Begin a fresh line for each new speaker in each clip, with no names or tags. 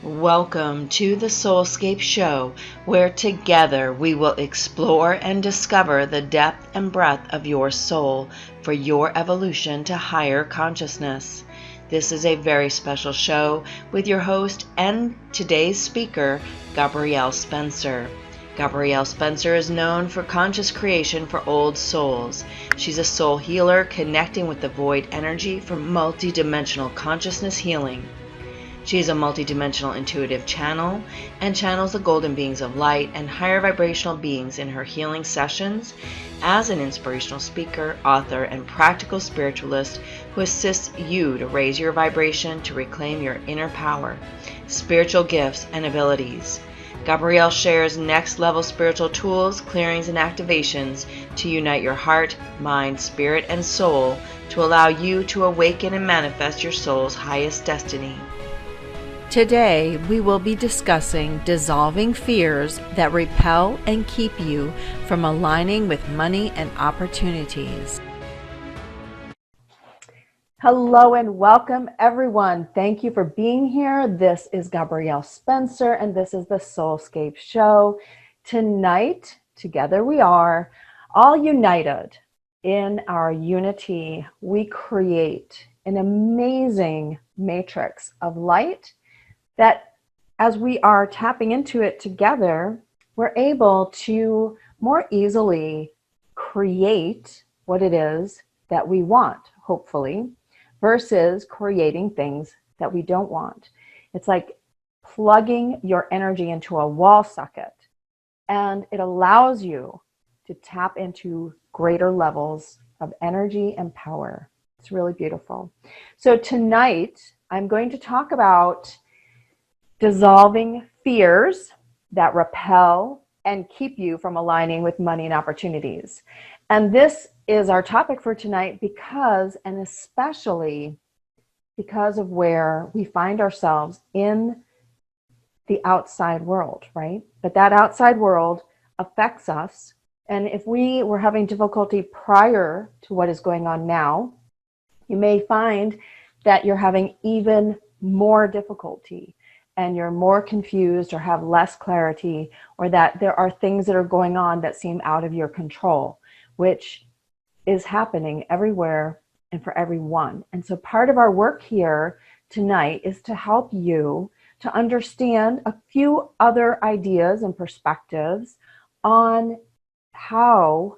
Welcome to the Soulscape Show, where together we will explore and discover the depth and breadth of your soul for your evolution to higher consciousness. This is a very special show with your host and today's speaker, Gabrielle Spencer. Gabrielle Spencer is known for conscious creation for old souls. She's a soul healer connecting with the void energy for multidimensional consciousness healing. She is a multidimensional intuitive channel and channels the golden beings of light and higher vibrational beings in her healing sessions as an inspirational speaker, author, and practical spiritualist who assists you to raise your vibration to reclaim your inner power, spiritual gifts, and abilities. Gabrielle shares next-level spiritual tools, clearings, and activations to unite your heart, mind, spirit, and soul to allow you to awaken and manifest your soul's highest destiny.
Today, we will be discussing dissolving fears that repel and keep you from aligning with money and opportunities. Hello and welcome, everyone. Thank you for being here. This is Gabrielle Spencer, and this is the Soulscape Show. Tonight, together we are, all united in our unity. We create an amazing matrix of light that as we are tapping into it together, we're able to more easily create what it is that we want, hopefully, versus creating things that we don't want. It's like plugging your energy into a wall socket, and it allows you to tap into greater levels of energy and power. It's really beautiful. So tonight, I'm going to talk about dissolving fears that repel and keep you from aligning with money and opportunities. And this is our topic for tonight because, and especially because of where we find ourselves in the outside world, right? But that outside world affects us. And if we were having difficulty prior to what is going on now, you may find that you're having even more difficulty and you're more confused or have less clarity, or that there are things that are going on that seem out of your control, which is happening everywhere and for everyone. And so part of our work here tonight is to help you to understand a few other ideas and perspectives on how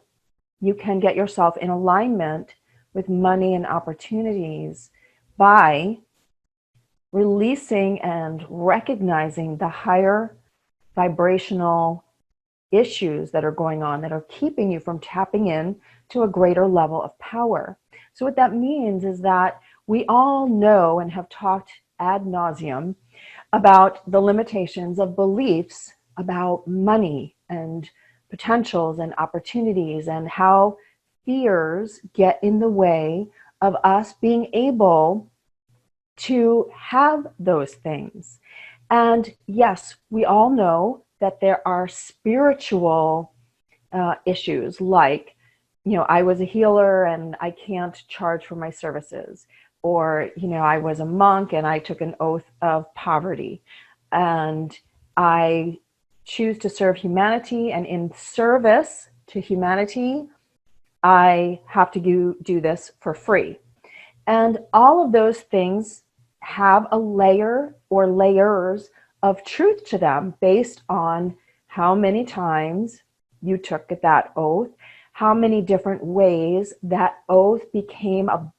you can get yourself in alignment with money and opportunities by releasing and recognizing the higher vibrational issues that are going on that are keeping you from tapping in to a greater level of power. So what that means is that we all know and have talked ad nauseum about the limitations of beliefs about money and potentials and opportunities, and how fears get in the way of us being able to have those things. And yes, we all know that there are spiritual issues like, I was a healer and I can't charge for my services. Or, I was a monk and I took an oath of poverty. And I choose to serve humanity, and in service to humanity, I have to do this for free. And all of those things have a layer or layers of truth to them based on how many times you took that oath, how many different ways that oath became a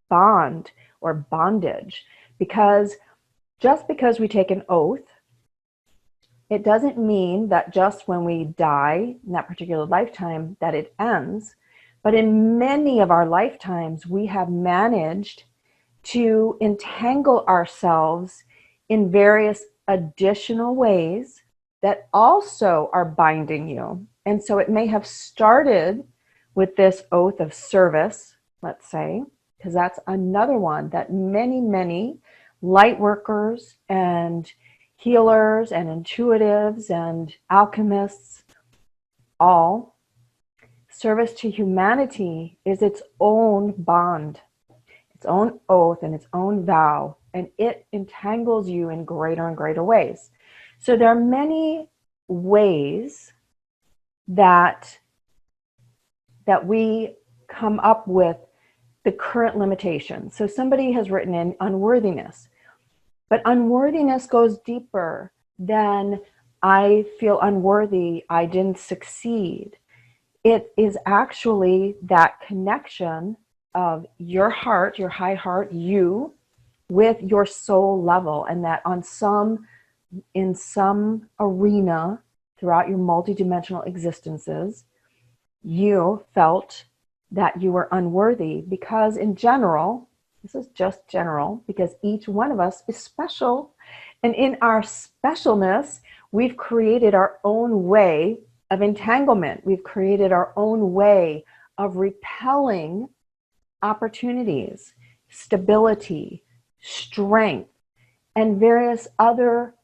bond or bondage. Because just because we take an oath, it doesn't mean that just when we die in that particular lifetime that it ends. But in many of our lifetimes, we have managed to entangle ourselves in various additional ways that also are binding you. And so it may have started with this oath of service, let's say, because that's another one that many light workers and healers and intuitives and alchemists, all service to humanity is its own bond, its own oath and its own vow and it entangles you in greater and greater ways. So there are many ways that we come up with the current limitation. So somebody has written in unworthiness, but unworthiness goes deeper than I feel unworthy, I didn't succeed. It is actually that connection of your heart, your high heart, you, with your soul level, and that in some arena throughout your multidimensional existences, you felt that you were unworthy because in general, this is just general, because each one of us is special. And in our specialness, we've created our own way of entanglement. We've created our own way of repelling opportunities, stability, strength, and various other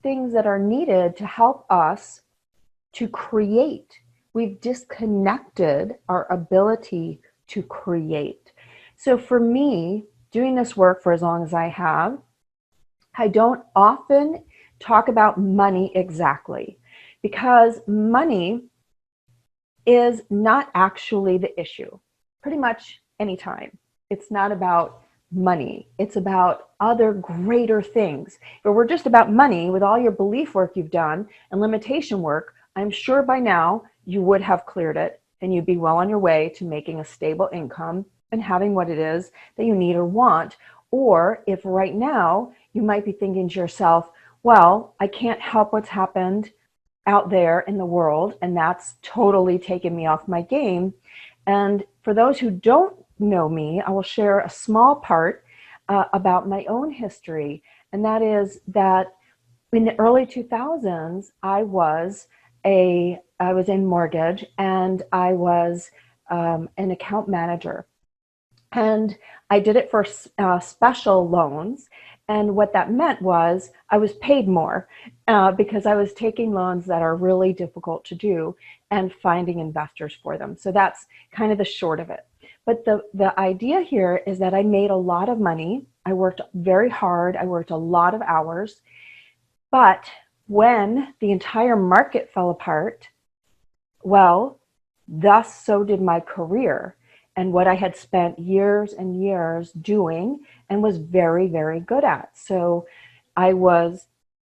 things that are needed to help us to create. We've disconnected our ability to create. So for me, doing this work for as long as I have, I don't often talk about money exactly, because money is not actually the issue. Pretty much anytime. It's not about money. It's about other greater things. If it were just about money, with all your belief work you've done and limitation work, I'm sure by now you would have cleared it and you'd be well on your way to making a stable income and having what it is that you need or want. Or if right now you might be thinking to yourself, well, I can't help what's happened out there in the world, and that's totally taken me off my game. And for those who don't know me, I will share a small part about my own history. And that is that in the early 2000s, I was in mortgage, and I was an account manager. And I did it for special loans. And what that meant was I was paid more because I was taking loans that are really difficult to do and finding investors for them. So that's kind of the short of it. But the idea here is that I made a lot of money. I worked very hard. I worked a lot of hours. But when the entire market fell apart, well, thus so did my career and what I had spent years and years doing and was very, very good at. So I was,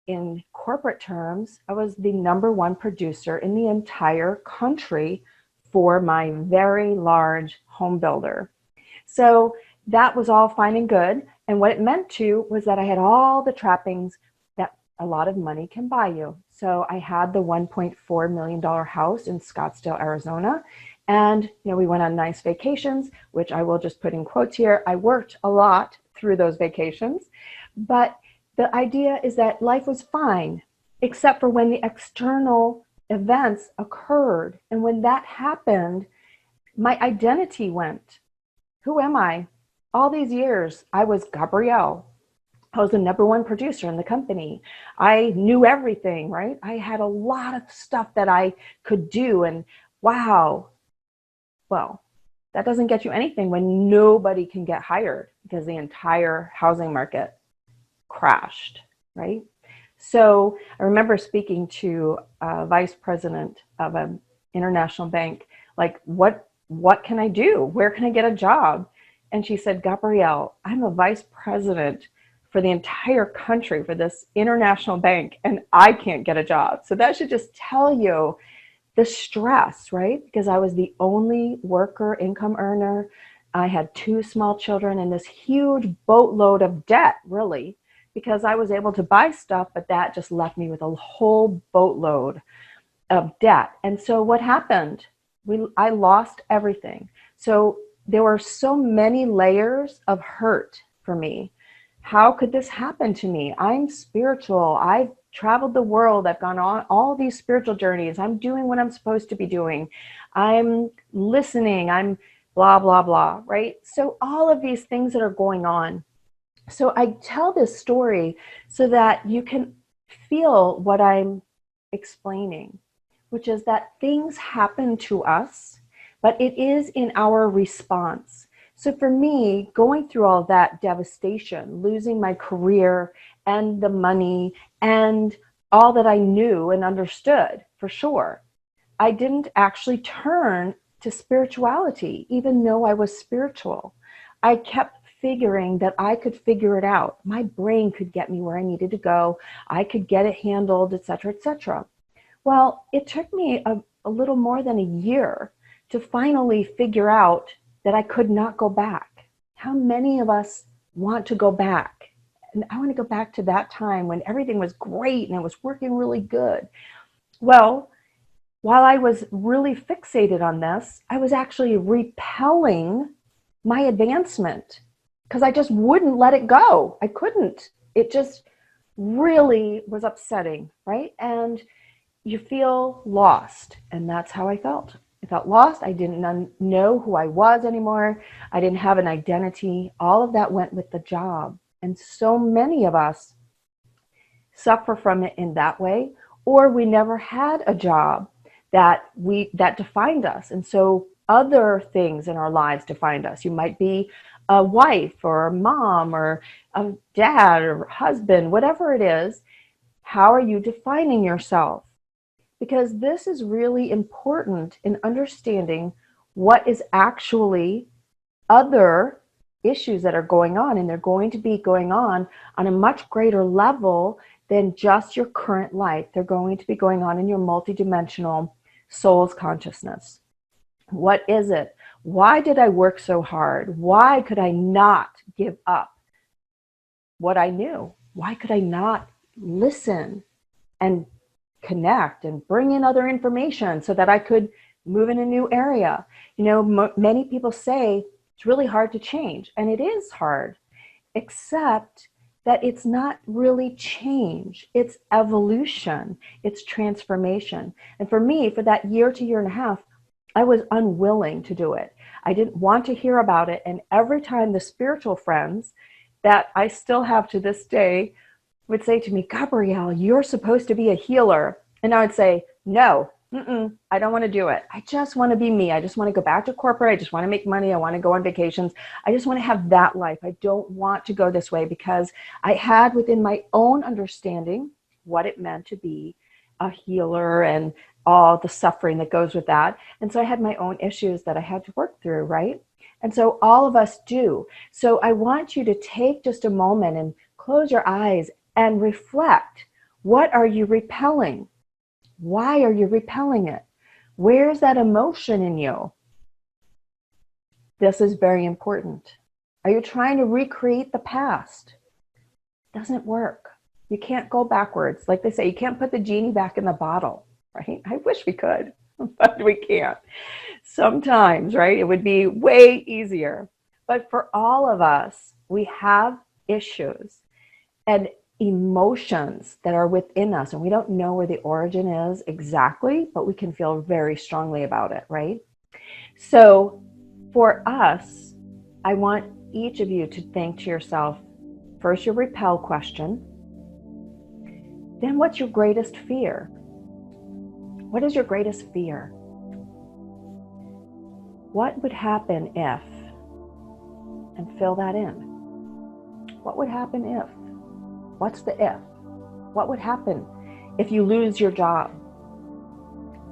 in corporate terms, I was the #1 producer in the entire country for my very large home builder. So that was all fine and good. And what it meant to was that I had all the trappings that a lot of money can buy you. So I had the $1.4 million house in Scottsdale, Arizona. And we went on nice vacations, which I will just put in quotes here. I worked a lot through those vacations. But the idea is that life was fine, except for when the external events occurred. And when that happened, my identity went. Who am I? All these years, I was Gabrielle. I was the #1 producer in the company. I knew everything, right? I had a lot of stuff that I could do. And wow, well, that doesn't get you anything when nobody can get hired because the entire housing market crashed, right? So I remember speaking to a vice president of an international bank, like, what can I do? Where can I get a job? And she said, Gabrielle, I'm a vice president for the entire country for this international bank, and I can't get a job. So that should just tell you the stress, right? Because I was the only worker, income earner. I had 2 small children and this huge boatload of debt, really, because I was able to buy stuff, but that just left me with a whole boatload of debt. And so what happened? I lost everything. So there were so many layers of hurt for me. How could this happen to me? I'm spiritual. I've traveled the world. I've gone on all these spiritual journeys. I'm doing what I'm supposed to be doing. I'm listening. I'm blah, blah, blah, right? So all of these things that are going on. So I tell this story so that you can feel what I'm explaining, which is that things happen to us, but it is in our response. So for me, going through all that devastation, losing my career and the money and all that I knew and understood for sure, I didn't actually turn to spirituality, even though I was spiritual. I kept figuring that I could figure it out. My brain could get me where I needed to go. I could get it handled, etc., etc. Well, it took me a little more than a year to finally figure out that I could not go back. How many of us want to go back? And I want to go back to that time when everything was great and it was working really good. Well, while I was really fixated on this, I was actually repelling my advancement because I just wouldn't let it go. I couldn't. It just really was upsetting, right? And you feel lost. And that's how I felt. I felt lost. I didn't know who I was anymore. I didn't have an identity. All of that went with the job. And so many of us suffer from it in that way, or we never had a job that defined us. And so other things in our lives defined us. You might be a wife or a mom or a dad or husband, whatever it is. How are you defining yourself? Because this is really important in understanding what is actually other issues that are going on, and they're going to be going on a much greater level than just your current life. They're going to be going on in your multidimensional soul's consciousness. What is it? Why did I work so hard? Why could I not give up what I knew? Why could I not listen and connect and bring in other information so that I could move in a new area? You know, many people say it's really hard to change, and it is hard, except that it's not really change. It's evolution. It's transformation. And for me, for that year to year and a half, I was unwilling to do it. I didn't want to hear about it. And every time the spiritual friends that I still have to this day would say to me, Gabrielle, you're supposed to be a healer. And I would say, no, I don't want to do it. I just want to be me. I just want to go back to corporate. I just want to make money. I want to go on vacations. I just want to have that life. I don't want to go this way, because I had within my own understanding what it meant to be a healer and all the suffering that goes with that. And so I had my own issues that I had to work through, right? And so all of us do. So I want you to take just a moment and close your eyes and reflect. What are you repelling? Why are you repelling it? Where's that emotion in you? This is very important. Are you trying to recreate the past? Doesn't work. You can't go backwards. Like they say, you can't put the genie back in the bottle, right? I wish we could, but we can't. Sometimes, right? It would be way easier. But for all of us, we have issues and emotions that are within us, and we don't know where the origin is exactly, but we can feel very strongly about it, right? So for us, I want each of you to think to yourself, first your repel question, then what's your greatest fear? What is your greatest fear? What would happen if? And fill that in. What would happen if? What's the if? What would happen if you lose your job?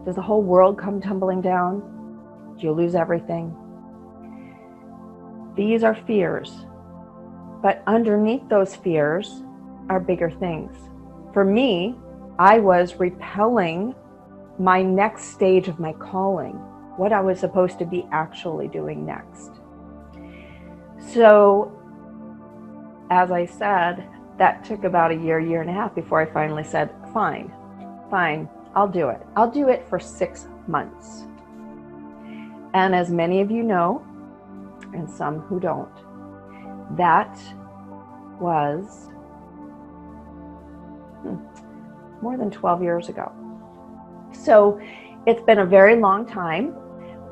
Does the whole world come tumbling down? Do you lose everything? These are fears. But underneath those fears are bigger things. For me, I was repelling my next stage of my calling, what I was supposed to be actually doing next. So, as I said, that took about a year and a half before I finally said, fine, I'll do it. I'll do it for 6 months. And as many of you know, and some who don't, that was more than 12 years ago. So it's been a very long time,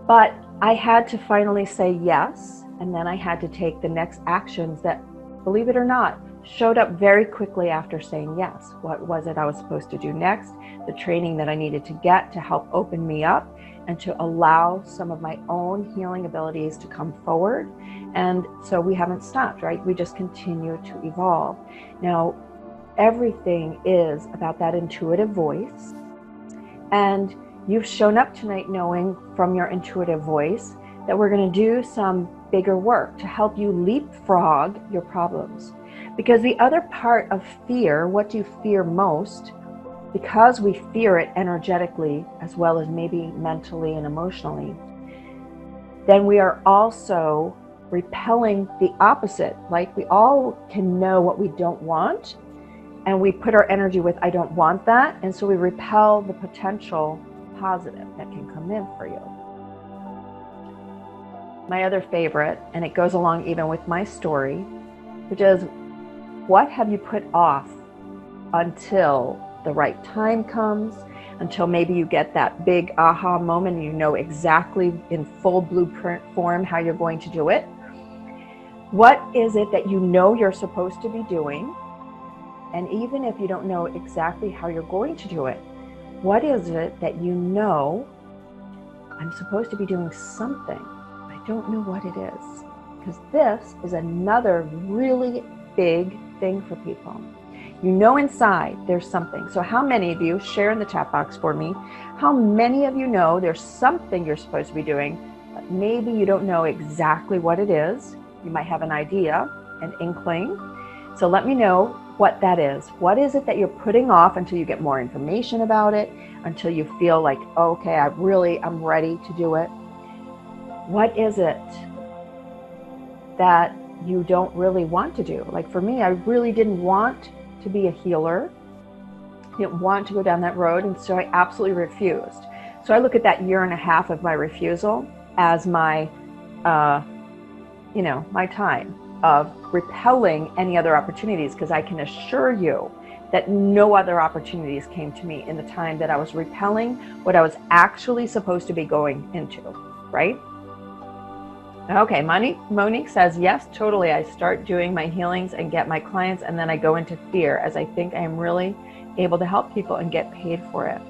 but I had to finally say yes, and then I had to take the next actions that, believe it or not, showed up very quickly after saying yes. What was it I was supposed to do next? The training that I needed to get to help open me up and to allow some of my own healing abilities to come forward. And so we haven't stopped, right? We just continue to evolve. Now, everything is about that intuitive voice. And you've shown up tonight knowing from your intuitive voice that we're going to do some bigger work to help you leapfrog your problems. Because the other part of fear, what do you fear most? Because we fear it energetically as well as maybe mentally and emotionally, then we are also repelling the opposite. Like, we all can know what we don't want, and we put our energy with, I don't want that. And so we repel the potential positive that can come in for you. My other favorite, and it goes along even with my story, which is, what have you put off until the right time comes, until maybe you get that big aha moment and you know exactly in full blueprint form how you're going to do it? What is it that you know you're supposed to be doing? And even if you don't know exactly how you're going to do it, what is it that you know, I'm supposed to be doing something? I don't know what it is. Because this is another really big thing for people. You know inside there's something. So how many of you, share in the chat box for me, how many of you know there's something you're supposed to be doing, but maybe you don't know exactly what it is? You might have an idea, an inkling. So let me know what that is. What is it that you're putting off until you get more information about it, until you feel like, okay, I'm ready to do it? What is it that you don't really want to do? Like for me, I really didn't want to be a healer. I didn't want to go down that road, and so I absolutely refused. So I look at that 1.5 years of my refusal as my, my time of repelling any other opportunities, because I can assure you that no other opportunities came to me in the time that I was repelling what I was actually supposed to be going into, right? Okay, Monique says, yes, totally. I start doing my healings and get my clients, and then I go into fear as I think I am really able to help people and get paid for it.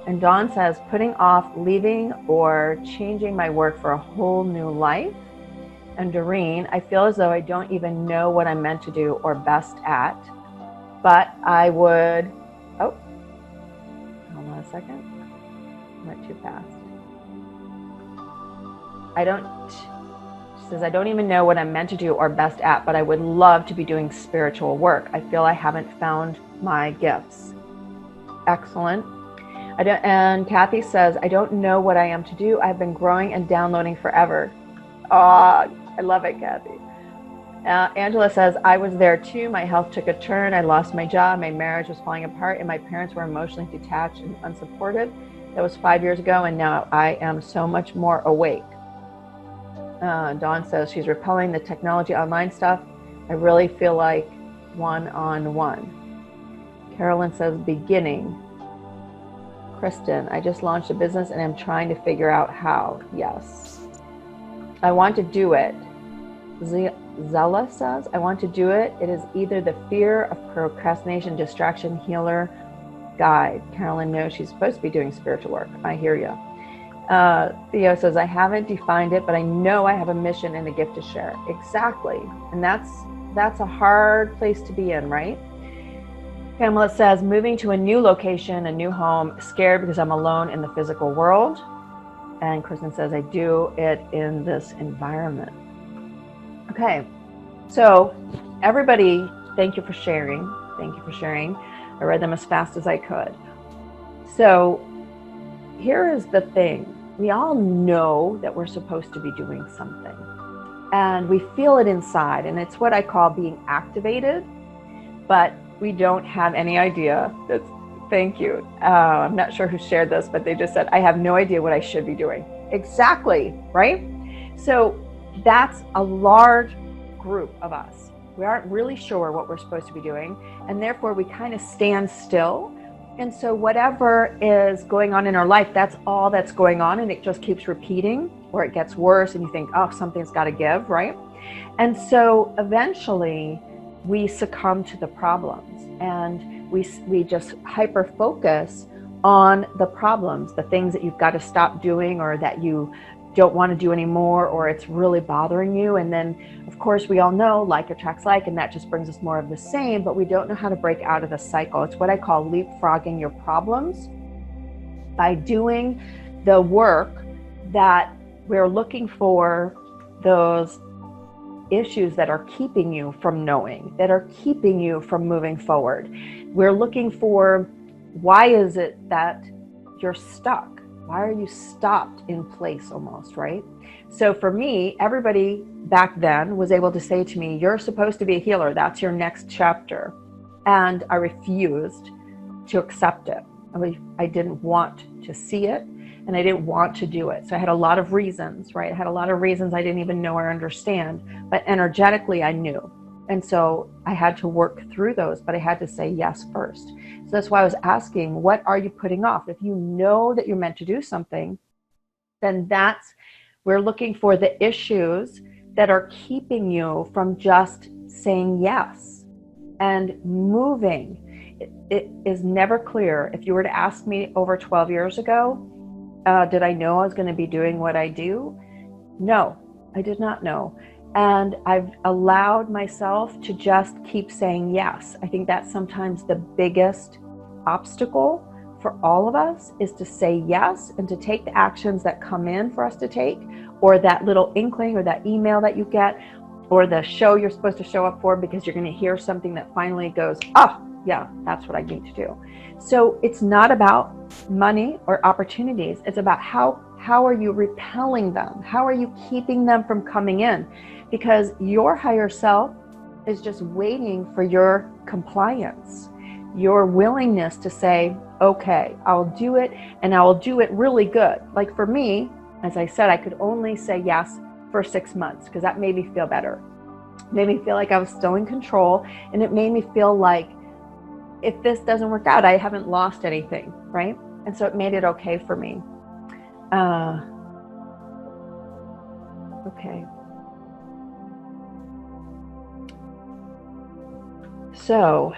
And Dawn says, putting off leaving or changing my work for a whole new life. And Doreen, I feel as though I don't even know what I'm meant to do or best at, but I would, hold on a second, went too fast. She says, I don't even know what I'm meant to do or best at, but I would love to be doing spiritual work. I feel I haven't found my gifts. Excellent. And Kathy says, I don't know what I am to do. I've been growing and downloading forever. I love it, Kathy. Angela says, I was there too. My health took a turn. I lost my job. My marriage was falling apart, and my parents were emotionally detached and unsupportive. That was 5 years ago, and now I am so much more awake. Dawn says she's repelling the technology online stuff. I really feel like one-on-one. Carolyn says, beginning. Kristen, I just launched a business and I'm trying to figure out how. Yes. I want to do it. Zella says, I want to do it. It is either the fear of procrastination, distraction, healer, guide. Carolyn knows she's supposed to be doing spiritual work. I hear you. Theo says, I haven't defined it, but I know I have a mission and a gift to share. Exactly. And that's a hard place to be in, right? Pamela says, moving to a new location, a new home, scared because I'm alone in the physical world. And Kristen says, I do it in this environment. Okay. So everybody, thank you for sharing. Thank you for sharing. I read them as fast as I could. So here is the thing. We all know that we're supposed to be doing something, and we feel it inside, and it's what I call being activated, but we don't have any idea. Thank you. I'm not sure who shared this, but they just said, I have no idea what I should be doing. Exactly, right? So that's a large group of us. We aren't really sure what we're supposed to be doing, and therefore we kind of stand still. And so whatever is going on in our life, that's all that's going on, and it just keeps repeating, or it gets worse and you think, oh, something's got to give, right? And so eventually we succumb to the problems, and we just hyper focus on the problems, the things that you've got to stop doing or that you don't want to do anymore, or it's really bothering you. And then, of course, we all know like attracts like, and that just brings us more of the same, but we don't know how to break out of the cycle. It's what I call leapfrogging your problems by doing the work that we're looking for, those issues that are keeping you from knowing, that are keeping you from moving forward. We're looking for, why is it that you're stuck? Why are you stopped in place almost, right? So for me, everybody back then was able to say to me, you're supposed to be a healer. That's your next chapter. And I refused to accept it. I didn't want to see it, and I didn't want to do it. So I had a lot of reasons, right? I had a lot of reasons I didn't even know or understand, but energetically I knew. And so I had to work through those, but I had to say yes first. So that's why I was asking, what are you putting off? If you know that you're meant to do something, then we're looking for the issues that are keeping you from just saying yes and moving. It is never clear. If you were to ask me over 12 years ago, did I know I was going to be doing what I do? No, I did not know. And I've allowed myself to just keep saying yes. I think that's sometimes the biggest obstacle for all of us, is to say yes and to take the actions that come in for us to take, or that little inkling or that email that you get, or the show you're supposed to show up for because you're going to hear something that finally goes, oh, yeah, that's what I need to do. So it's not about money or opportunities. It's about how are you repelling them? How are you keeping them from coming in? Because your higher self is just waiting for your compliance, your willingness to say, okay, I'll do it, and I will do it really good. Like for me, as I said, I could only say yes for 6 months because that made me feel better. It made me feel like I was still in control, and it made me feel like if this doesn't work out, I haven't lost anything, right? And so it made it okay for me. Okay. So,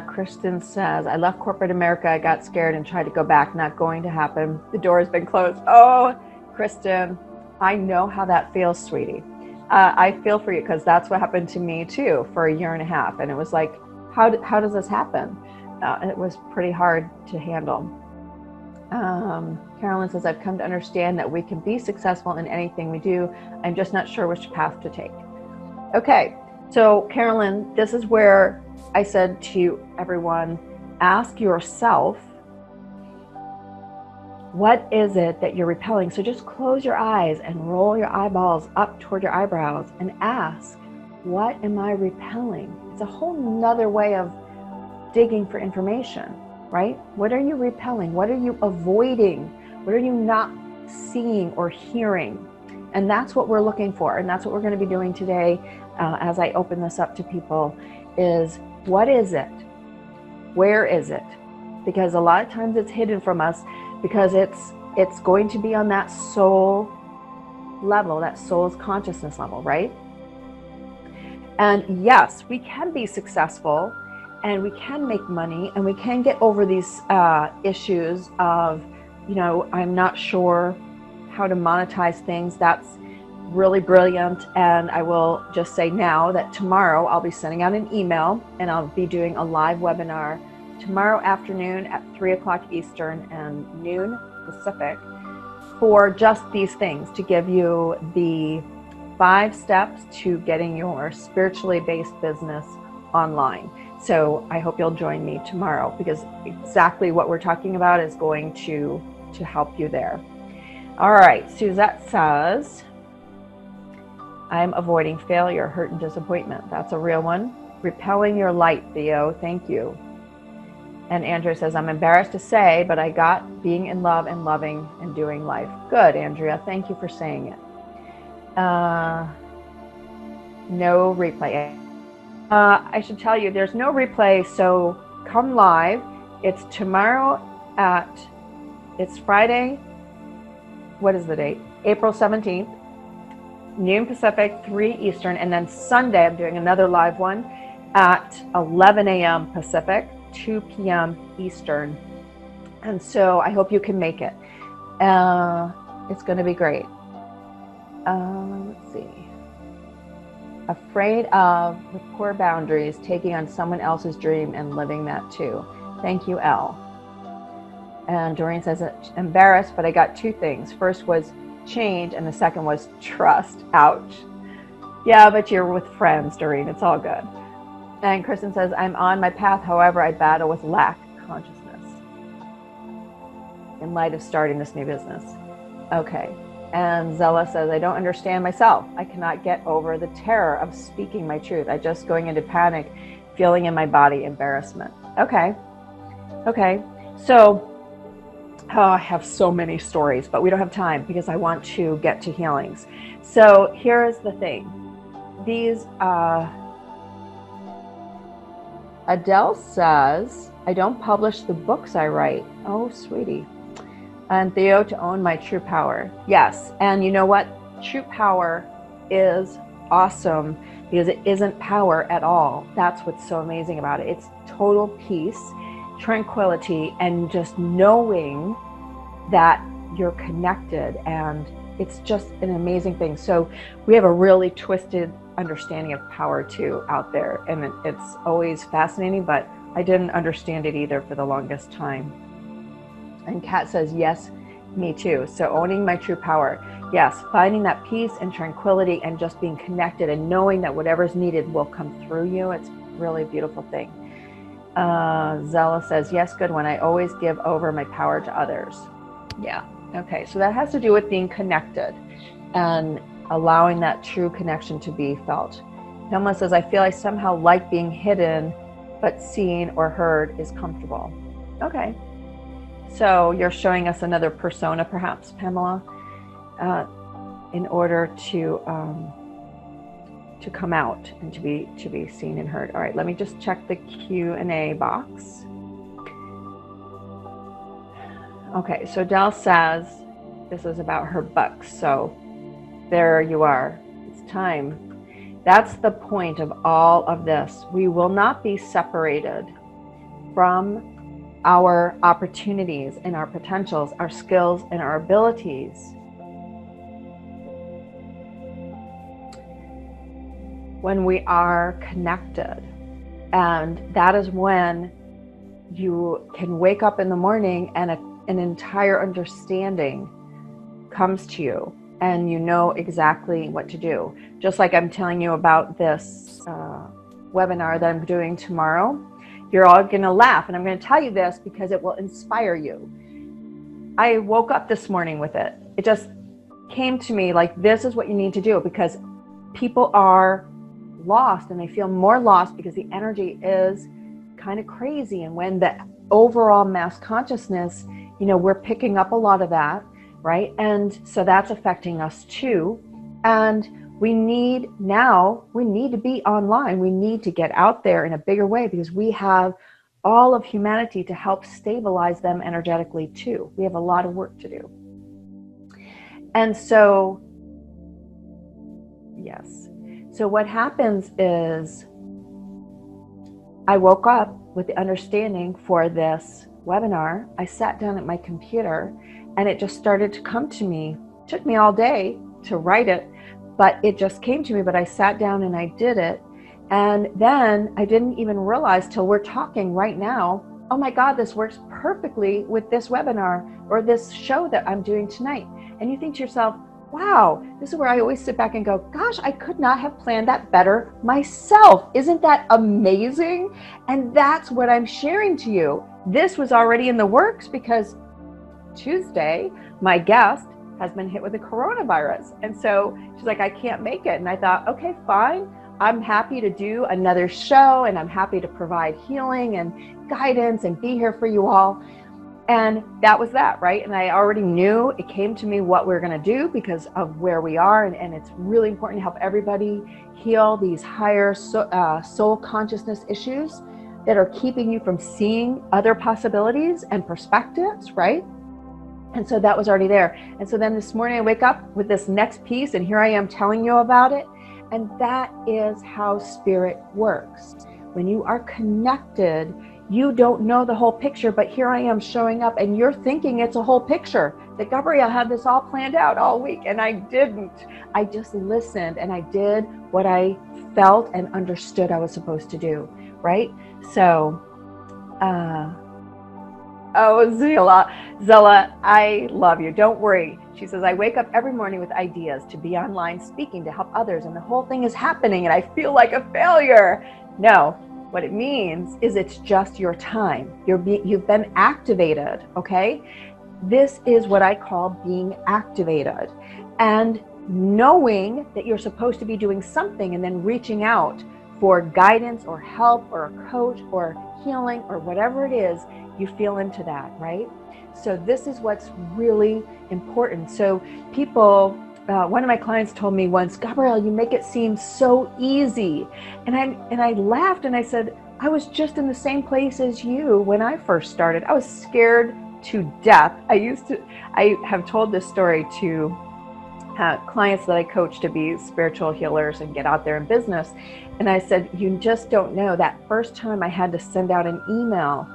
Kristen says, I left corporate America. I got scared and tried to go back. Not going to happen. The door has been closed. Oh, Kristen, I know how that feels, sweetie. I feel for you because that's what happened to me too for 1.5 years. And it was like, how does this happen? It was pretty hard to handle. Carolyn says, I've come to understand that we can be successful in anything we do. I'm just not sure which path to take. Okay, so Carolyn, this is where I said to everyone, ask yourself, what is it that you're repelling? So just close your eyes and roll your eyeballs up toward your eyebrows and ask, what am I repelling? It's a whole nother way of digging for information, right? What are you repelling? What are you avoiding? What are you not seeing or hearing? And that's what we're looking for. And that's what we're going to be doing today as I open this up to people is, what is it? Where is it? Because a lot of times it's hidden from us because it's going to be on that soul level, that soul's consciousness level, right? And yes, we can be successful and we can make money and we can get over these issues of, I'm not sure how to monetize things. That's really brilliant. And I will just say now that tomorrow I'll be sending out an email and I'll be doing a live webinar tomorrow afternoon at 3:00 Eastern and noon Pacific for just these things, to give you the 5 steps to getting your spiritually based business online. So I hope you'll join me tomorrow because exactly what we're talking about is going to help you there. All right, Suzette says, I'm avoiding failure, hurt, and disappointment. That's a real one. Repelling your light, Theo. Thank you. And Andrea says, I'm embarrassed to say, but I got being in love and loving and doing life. Good, Andrea. Thank you for saying it. No replay. I should tell you, there's no replay, so come live. It's tomorrow it's Friday. What is the date? April 17th. noon Pacific, 3 Eastern, and then Sunday I'm doing another live one at 11 a.m. Pacific, 2 p.m. Eastern. And so I hope you can make it. It's going to be great. Let's see. Afraid of, with poor boundaries, taking on someone else's dream and living that too. Thank you, Elle. And Doreen says, embarrassed, but I got 2 things. First was change, and the second was trust. Ouch. Yeah, but you're with friends, Doreen. It's all good. And Kristen says, I'm on my path. However, I battle with lack consciousness in light of starting this new business. Okay. And Zella says, I don't understand myself. I cannot get over the terror of speaking my truth. I just going into panic, feeling in my body embarrassment. Okay. Okay. So, I have so many stories, but we don't have time because I want to get to healings. So here's the thing. These, Adele says, I don't publish the books I write. Oh, sweetie. And Theo, to own my true power. Yes. And you know what? True power is awesome because it isn't power at all. That's what's so amazing about it. It's total peace, tranquility, and just knowing that you're connected. And it's just an amazing thing. So we have a really twisted understanding of power too out there. And it's always fascinating, but I didn't understand it either for the longest time. And Kat says, yes, me too. So owning my true power. Yes, finding that peace and tranquility and just being connected and knowing that whatever's needed will come through you. It's really a beautiful thing. Zella says, yes, good one. I always give over my power to others. Yeah. Okay. So that has to do with being connected and allowing that true connection to be felt. Pamela says, I feel I somehow like being hidden, but seen or heard is comfortable. Okay. So you're showing us another persona, perhaps, Pamela, in order to come out and to be seen and heard. All right, let me just check the Q&A box. Okay, so Del says this is about her books. So there you are. It's time. That's the point of all of this. We will not be separated from our opportunities and our potentials, our skills and our abilities. When we are connected. And that is when you can wake up in the morning and an entire understanding comes to you and you know exactly what to do. Just like I'm telling you about this webinar that I'm doing tomorrow. You're all going to laugh, and I'm going to tell you this because it will inspire you. I woke up this morning with it. It just came to me like, this is what you need to do, because people are lost and they feel more lost because the energy is kind of crazy. And when the overall mass consciousness, we're picking up a lot of that, right? And so that's affecting us too. And we need to be online. We need to get out there in a bigger way because we have all of humanity to help stabilize them energetically too. We have a lot of work to do. And so, yes. So what happens is I woke up with the understanding for this webinar. I sat down at my computer and it just started to come to me. It took me all day to write it, but it just came to me. But I sat down and I did it. And then I didn't even realize till we're talking right now, oh my God, this works perfectly with this webinar or this show that I'm doing tonight. And you think to yourself, wow, this is where I always sit back and go, gosh, I could not have planned that better myself. Isn't that amazing? And that's what I'm sharing to you. This was already in the works because Tuesday, my guest has been hit with the coronavirus. And so she's like, I can't make it. And I thought, okay, fine. I'm happy to do another show and I'm happy to provide healing and guidance and be here for you all. And that was that, right? And I already knew, it came to me what we're going to do because of where we are. And it's really important to help everybody heal these higher soul consciousness issues that are keeping you from seeing other possibilities and perspectives, right? And so that was already there. And so then this morning I wake up with this next piece, and here I am telling you about it. And that is how spirit works. When you are connected, you don't know the whole picture, but here I am showing up, and you're thinking it's a whole picture, that Gabrielle had this all planned out all week, and I didn't. I just listened, and I did what I felt and understood I was supposed to do, right? So, Zilla, I love you. Don't worry. She says, I wake up every morning with ideas to be online speaking to help others, and the whole thing is happening, and I feel like a failure. No, what it means is it's just your time. You've been activated, okay? This is what I call being activated. And knowing that you're supposed to be doing something and then reaching out for guidance or help or a coach or healing or whatever it is, you feel into that, right? So this is what's really important. So people, one of my clients told me once, Gabrielle, you make it seem so easy. And I laughed and I said, I was just in the same place as you when I first started. I was scared to death. I have told this story to clients that I coach to be spiritual healers and get out there in business. And I said, you just don't know, that first time I had to send out an email,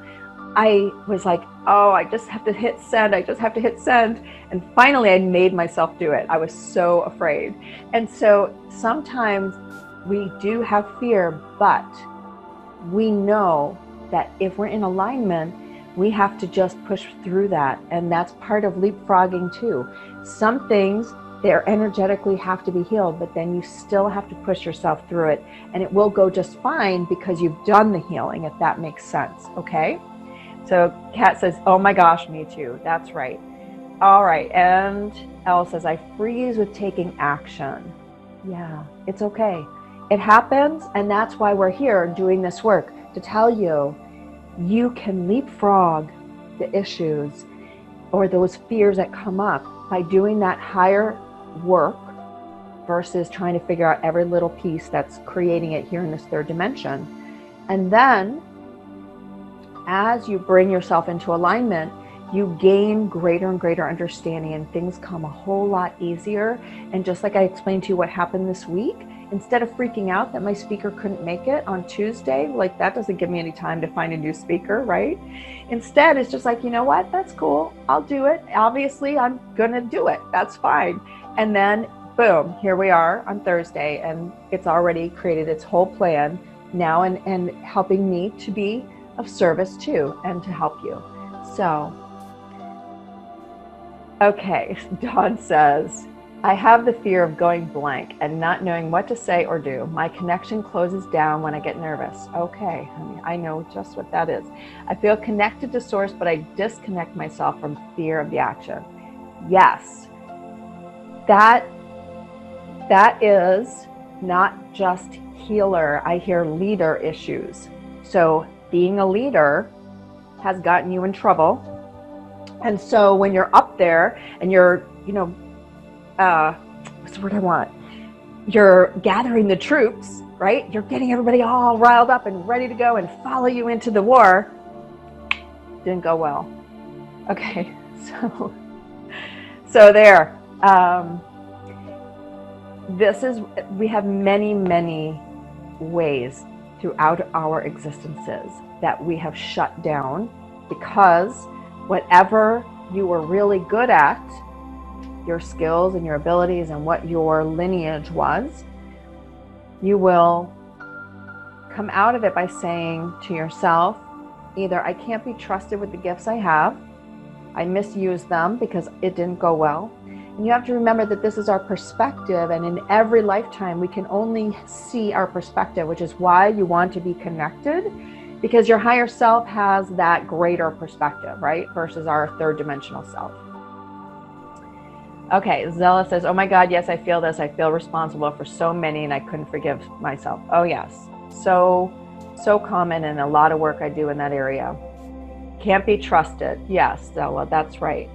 I was like, oh, I just have to hit send. I just have to hit send. And finally, I made myself do it. I was so afraid. And so sometimes we do have fear, but we know that if we're in alignment, we have to just push through that. And that's part of leapfrogging too. Some things, they're energetically have to be healed, but then you still have to push yourself through it. And it will go just fine because you've done the healing, if that makes sense, okay? So Kat says, oh my gosh, me too. That's right. All right. And Elle says, I freeze with taking action. Yeah, it's okay. It happens. And that's why we're here doing this work, to tell you, you can leapfrog the issues or those fears that come up by doing that higher work versus trying to figure out every little piece that's creating it here in this third dimension. And then as you bring yourself into alignment, you gain greater and greater understanding, and things come a whole lot easier. And just like I explained to you what happened this week, instead of freaking out that my speaker couldn't make it on Tuesday, like that doesn't give me any time to find a new speaker, right? Instead, it's just like, you know what, that's cool. I'll do it. Obviously, I'm going to do it. That's fine. And then boom, here we are on Thursday, and it's already created its whole plan now and helping me to be of service too and to help you. So, okay, Dawn says, I have the fear of going blank and not knowing what to say or do. My connection closes down when I get nervous. Okay, honey, I know just what that is. I feel connected to source, but I disconnect myself from fear of the action. Yes, that is not just healer. I hear leader issues. So being a leader has gotten you in trouble. And so when you're up there and you're, what's the word I want? You're gathering the troops, right? You're getting everybody all riled up and ready to go and follow you into the war. Didn't go well. Okay, so there. We have many, many ways throughout our existences that we have shut down because whatever you were really good at, your skills and your abilities and what your lineage was, you will come out of it by saying to yourself, either I can't be trusted with the gifts I have, I misused them because it didn't go well. And you have to remember that this is our perspective, and in every lifetime we can only see our perspective, which is why you want to be connected, because your higher self has that greater perspective, right? Versus our third dimensional self. Okay, Zella says, oh my God, yes, I feel this. I feel responsible for so many and I couldn't forgive myself. Oh yes, so common, and a lot of work I do in that area. Can't be trusted. Yes, Zella, that's right.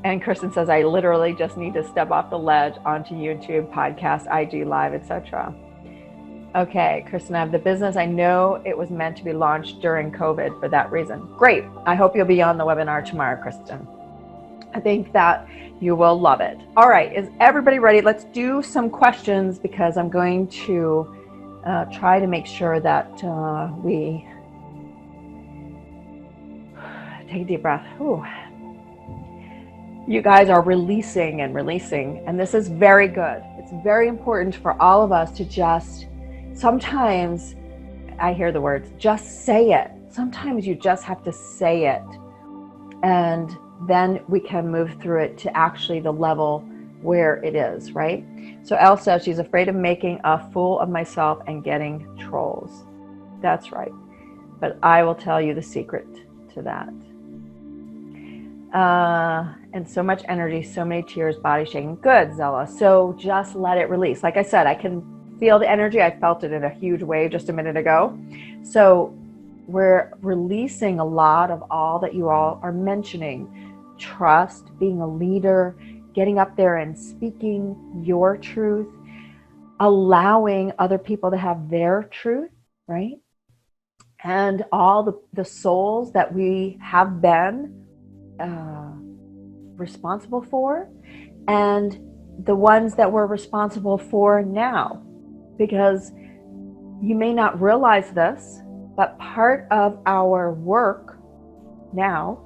And Kristen says, I literally just need to step off the ledge onto YouTube, podcast, IG Live, etc. Okay, Kristen, I have the business. I know it was meant to be launched during COVID for that reason. Great. I hope you'll be on the webinar tomorrow, Kristen. I think that you will love it. All right, is everybody ready? Let's do some questions because I'm going to try to make sure that we take a deep breath. Ooh. You guys are releasing and releasing, and this is very good. It's very important for all of us to just, sometimes I hear the words, just say it. Sometimes you just have to say it, and then we can move through it to actually the level where it is, right? So Elle says she's afraid of making a fool of myself and getting trolls. That's right. But I will tell you the secret to that. And so much energy, so many tears, body shaking. Good, Zella. So just let it release. Like I said, I can feel the energy. I felt it in a huge wave just a minute ago. So we're releasing a lot of all that you all are mentioning. Trust, being a leader, getting up there and speaking your truth, allowing other people to have their truth, right? And all the souls that we have been responsible for, and the ones that we're responsible for now. Because you may not realize this, but part of our work now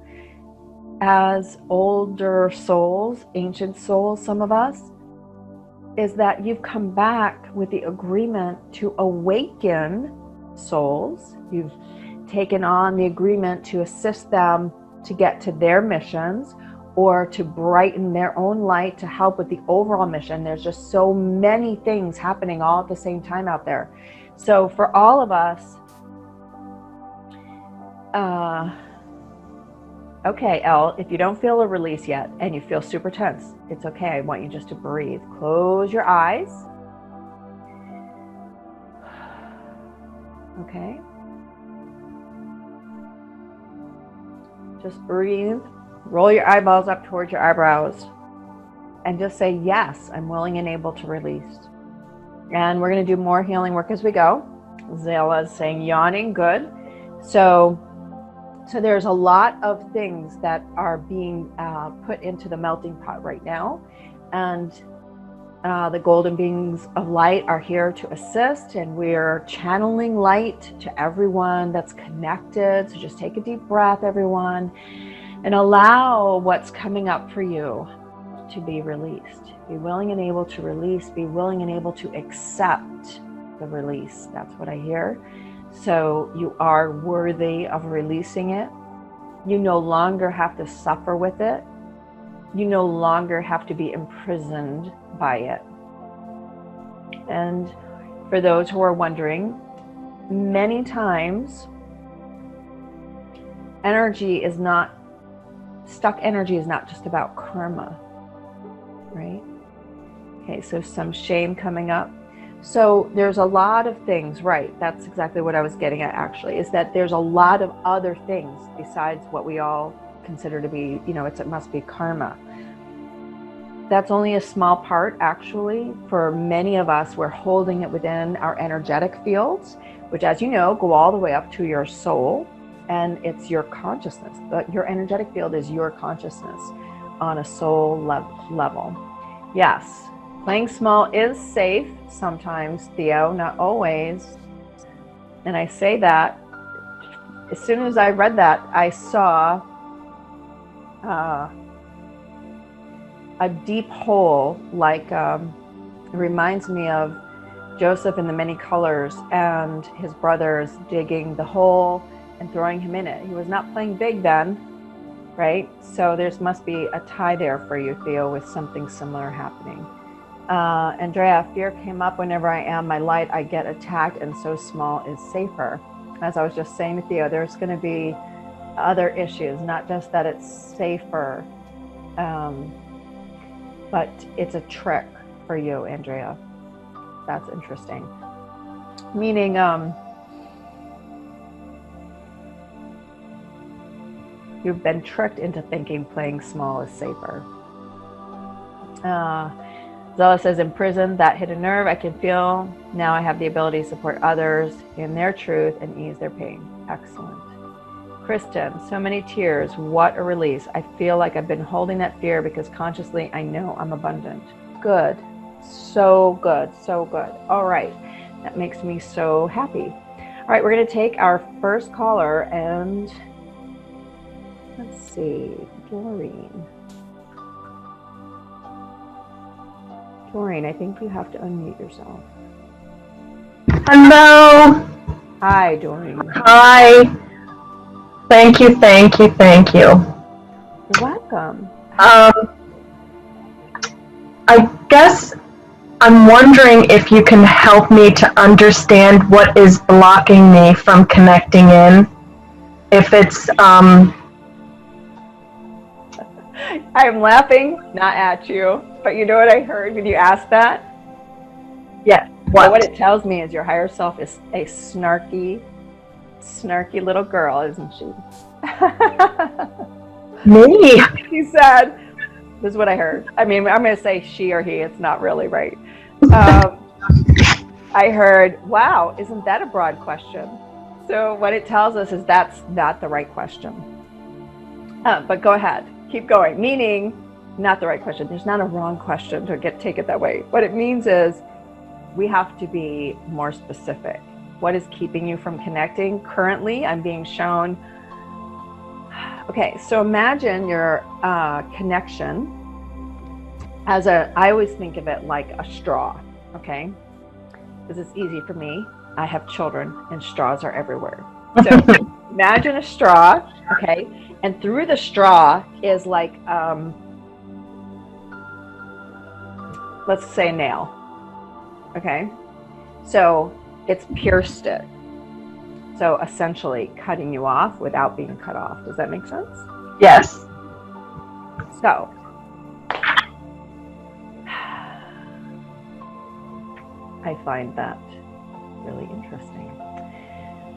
as older souls, ancient souls, some of us, is that you've come back with the agreement to awaken souls. You've taken on the agreement to assist them to get to their missions or to brighten their own light to help with the overall mission. There's just so many things happening all at the same time out there. So for all of us, okay, Elle, if you don't feel a release yet and you feel super tense, it's okay. I want you just to breathe. Close your eyes. Okay. Just breathe. Roll your eyeballs up towards your eyebrows and just say, yes, I'm willing and able to release. And we're going to do more healing work as we go. Zayla is saying yawning, good. So there's a lot of things that are being put into the melting pot right now. And the golden beings of light are here to assist, and we're channeling light to everyone that's connected. So just take a deep breath, everyone, and allow what's coming up for you to be released. Be willing and able to release. Be willing and able to accept the release. That's what I hear. So you are worthy of releasing it. You no longer have to suffer with it. You no longer have to be imprisoned by it. And for those who are wondering, many times stuck energy is not just about karma, right? Okay, so some shame coming up. So there's a lot of things, right? That's exactly what I was getting at, actually, is that there's a lot of other things besides what we all consider to be, it must be karma. That's only a small part, actually. For many of us, we're holding it within our energetic fields, which, as you know, go all the way up to your soul, and it's your consciousness. But your energetic field is your consciousness on a soul level. Yes, playing small is safe sometimes, Theo, not always. And I say that, as soon as I read that, I saw a deep hole, like it reminds me of Joseph in the Many Colors and his brothers digging the hole and throwing him in it. He was not playing big then, right? So there must be a tie there for you, Theo, with something similar happening. Andrea, fear came up whenever I am my light, I get attacked, and so small is safer. As I was just saying to Theo, there's going to be other issues, not just that it's safer, but it's a trick for you, Andrea. That's interesting. Meaning, you've been tricked into thinking playing small is safer. Zella says, in prison, that hit a nerve I can feel. Now I have the ability to support others in their truth and ease their pain. Excellent. Kristen, so many tears. What a release. I feel like I've been holding that fear because consciously I know I'm abundant. Good. So good. So good. All right. That makes me so happy. All right. We're going to take our first caller and let's see. Doreen. Doreen, I think you have to unmute yourself.
Hello.
Hi, Doreen.
Hi. Thank you, thank you, thank you.
You're welcome.
I guess I'm wondering if you can help me to understand what is blocking me from connecting in. If it's
I'm laughing, not at you, but you know what I heard when you asked that?
yeah,
What it tells me is your higher self is a snarky little girl, isn't she?
Me.
He said, this is what I heard. I mean, I'm going to say she or he. It's not really right. I heard, wow, isn't that a broad question? So what it tells us is that's not the right question. But go ahead. Keep going. Meaning, not the right question. There's not a wrong question to take it that way. What it means is we have to be more specific. What is keeping you from connecting? Currently, I'm being shown. Okay, so imagine your connection as I always think of it like a straw, okay? Because it's easy for me. I have children and straws are everywhere. So imagine a straw, okay? And through the straw is like, let's say a nail, okay? So it's pierced it. So essentially cutting you off without being cut off. Does that make sense?
Yes.
So I find that really interesting.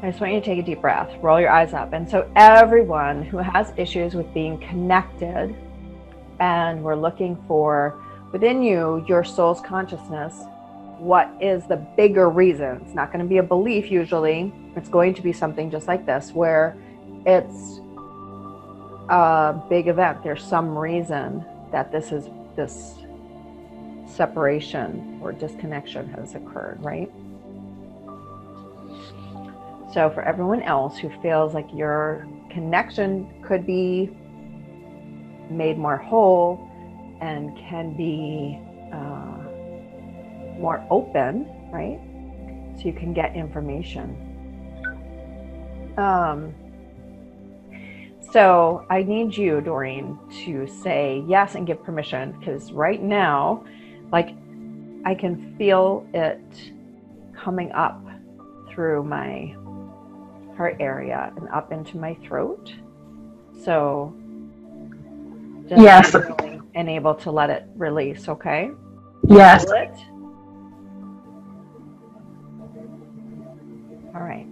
I just want you to take a deep breath, roll your eyes up. And so everyone who has issues with being connected, and we're looking for within you, your soul's consciousness, what is the bigger reason? It's not going to be a belief usually. It's going to be something just like this, where it's a big event. There's some reason that this separation or disconnection has occurred, right? So for everyone else who feels like your connection could be made more whole and can be more open, right? So you can get information. So I need you, Doreen, to say yes and give permission, because right now, like, I can feel it coming up through my heart area and up into my throat. So just
yes.
be willing and able to let it release, okay?
Yes.
Feel it? All right.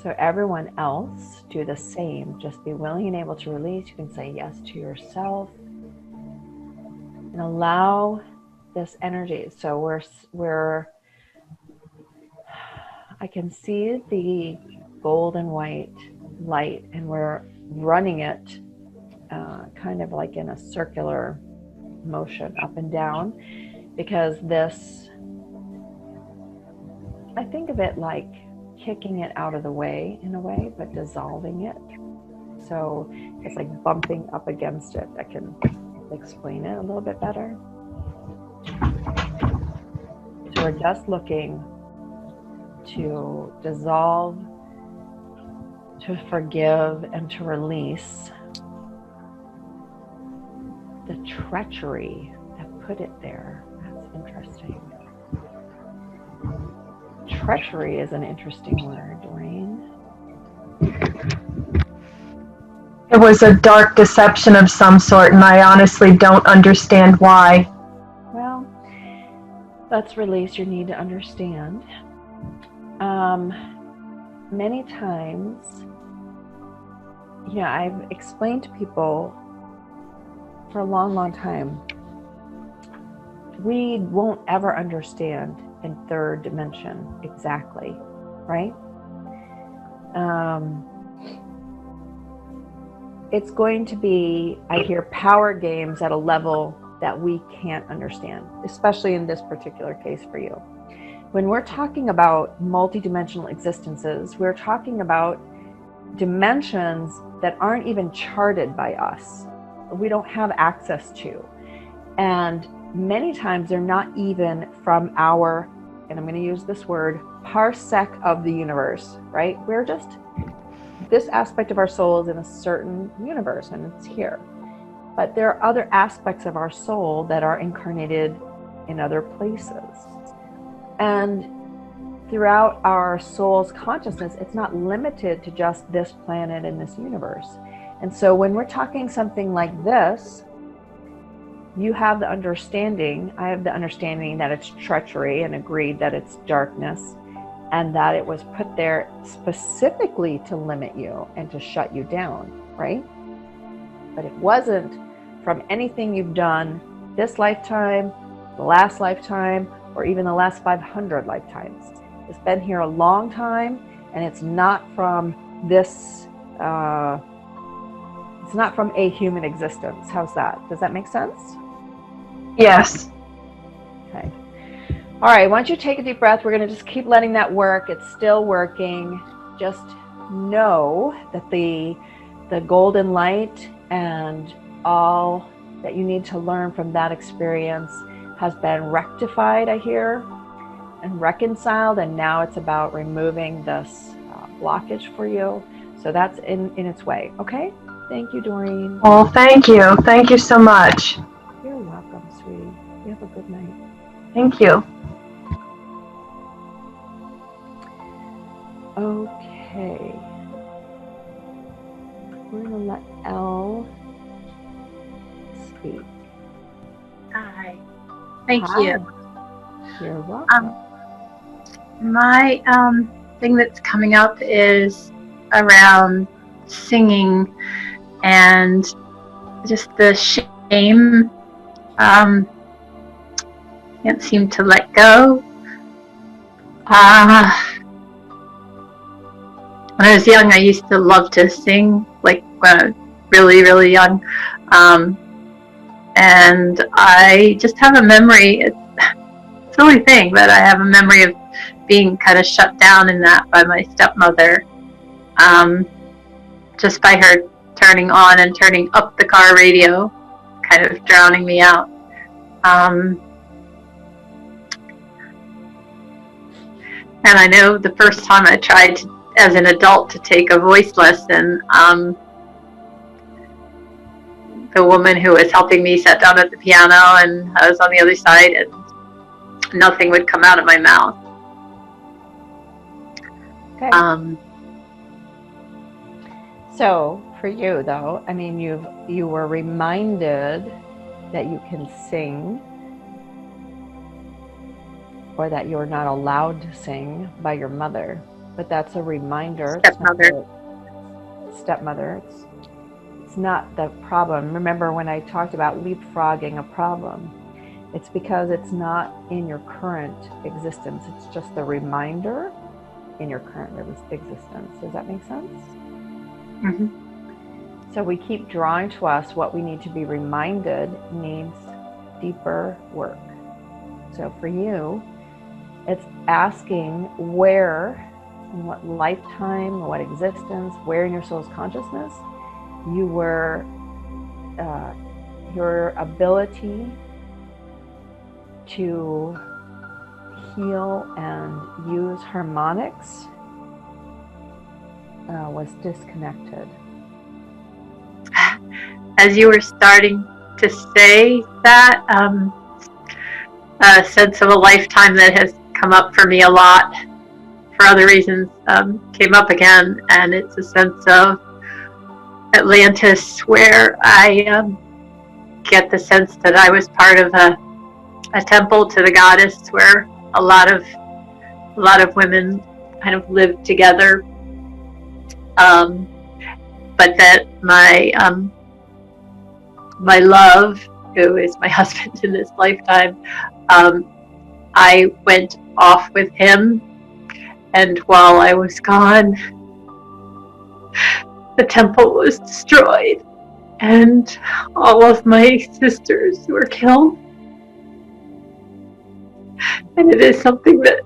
So everyone else, do the same. Just be willing and able to release. You can say yes to yourself and allow this energy. So I can see the gold and white light, and we're running it kind of like in a circular motion up and down, because this, I think of it like kicking it out of the way in a way, but dissolving it. So it's like bumping up against it. I can explain it a little bit better. So we're just looking to dissolve, to forgive, and to release the treachery that put it there. That's interesting. Treachery is an interesting word, Doreen.
It was a dark deception of some sort, and I honestly don't understand why.
Well, let's release your need to understand. Many times, I've explained to people for a long, long time, we won't ever understand in third dimension exactly, right? It's going to be, I hear, power games at a level that we can't understand, especially in this particular case for you. When we're talking about multidimensional existences, we're talking about dimensions that aren't even charted by us. We don't have access to. And many times they're not even from our, and I'm going to use this word, parsec of the universe, right? We're just, this aspect of our soul is in a certain universe and it's here. But there are other aspects of our soul that are incarnated in other places. And throughout our soul's consciousness, it's not limited to just this planet and this universe. And so when we're talking something like this, you have the understanding, I have the understanding that it's treachery and agreed that it's darkness and that it was put there specifically to limit you and to shut you down, right? But it wasn't from anything you've done this lifetime, the last lifetime, or even the last 500 lifetimes. It's been here a long time, and it's not from this, it's not from a human existence. How's that? Does that make sense?
Yes.
Okay. All right, why don't you take a deep breath? We're going to just keep letting that work. It's still working. Just know that the golden light and all that you need to learn from that experience has been rectified, I hear, and reconciled, and now it's about removing this blockage for you. So that's in its way, okay? Thank you, Doreen.
Well, thank you. Thank you so much.
You're welcome, sweetie. You have a good night.
Thank you.
Okay. We're going to let Elle speak.
Hi. Thank
Hi.
you.
You're welcome.
My thing that's coming up is around singing and just the shame. Can't seem to let go. When I was young, I used to love to sing, like when I was really, really young. And I just have a memory, it's a silly thing, but I have a memory of being kind of shut down in that by my stepmother, just by her turning on and turning up the car radio, kind of drowning me out. And I know the first time I tried to, as an adult, to take a voice lesson, the woman who was helping me sat down at the piano and I was on the other side and nothing would come out of my mouth.
Okay. So for you though, I mean, you were reminded that you can sing, or that you're not allowed to sing by your mother, but that's a reminder. Stepmother. It's not the problem. Remember when I talked about leapfrogging a problem? It's because it's not in your current existence. It's just the reminder in your current existence. Does that make sense?
Mm-hmm.
So we keep drawing to us what we need to be reminded needs deeper work. So for you, it's asking where, in what lifetime, what existence, where in your soul's consciousness you were, your ability to heal and use harmonics was disconnected.
As you were starting to say that, a sense of a lifetime that has come up for me a lot for other reasons came up again, and it's a sense of Atlantis, where I get the sense that I was part of a temple to the goddess, where a lot of women kind of lived together, but that my my love, who is my husband in this lifetime, I went off with him, and while I was gone, the temple was destroyed, and all of my sisters were killed. And it is something that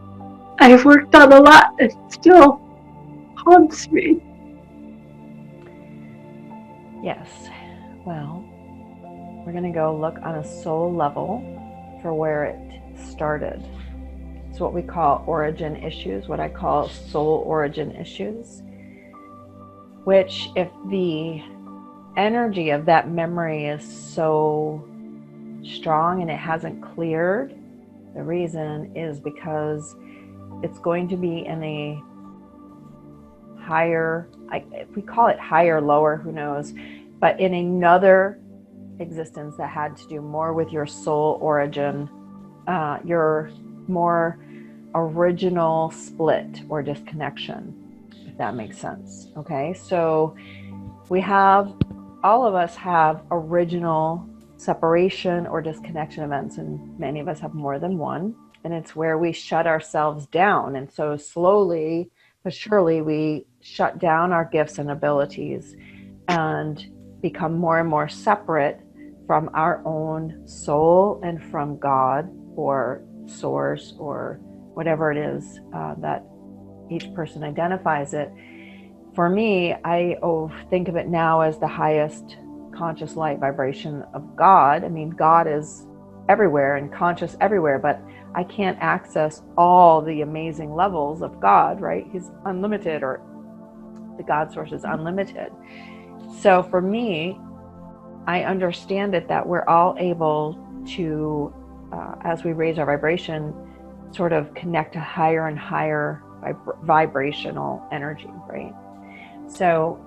I've worked on a lot and still haunts me.
Yes. Well, we're going to go look on a soul level for where it started. It's what we call origin issues, what I call soul origin issues, which if the energy of that memory is so strong and it hasn't cleared, the reason is because it's going to be in a higher, if we call it higher, lower, who knows, but in another existence that had to do more with your soul origin, your more original split or disconnection, if that makes sense. Okay, so we have, all of us have original separation or disconnection events, and many of us have more than one, and it's where we shut ourselves down. And so slowly but surely we shut down our gifts and abilities and become more and more separate from our own soul and from God or source or whatever it is that each person identifies it. For me, I think of it now as the highest conscious light vibration of God. I mean, God is everywhere and conscious everywhere, but I can't access all the amazing levels of God, right? He's unlimited, or the God source is unlimited. So for me, I understand it that we're all able to, as we raise our vibration, sort of connect to higher and higher vibrational energy, right? So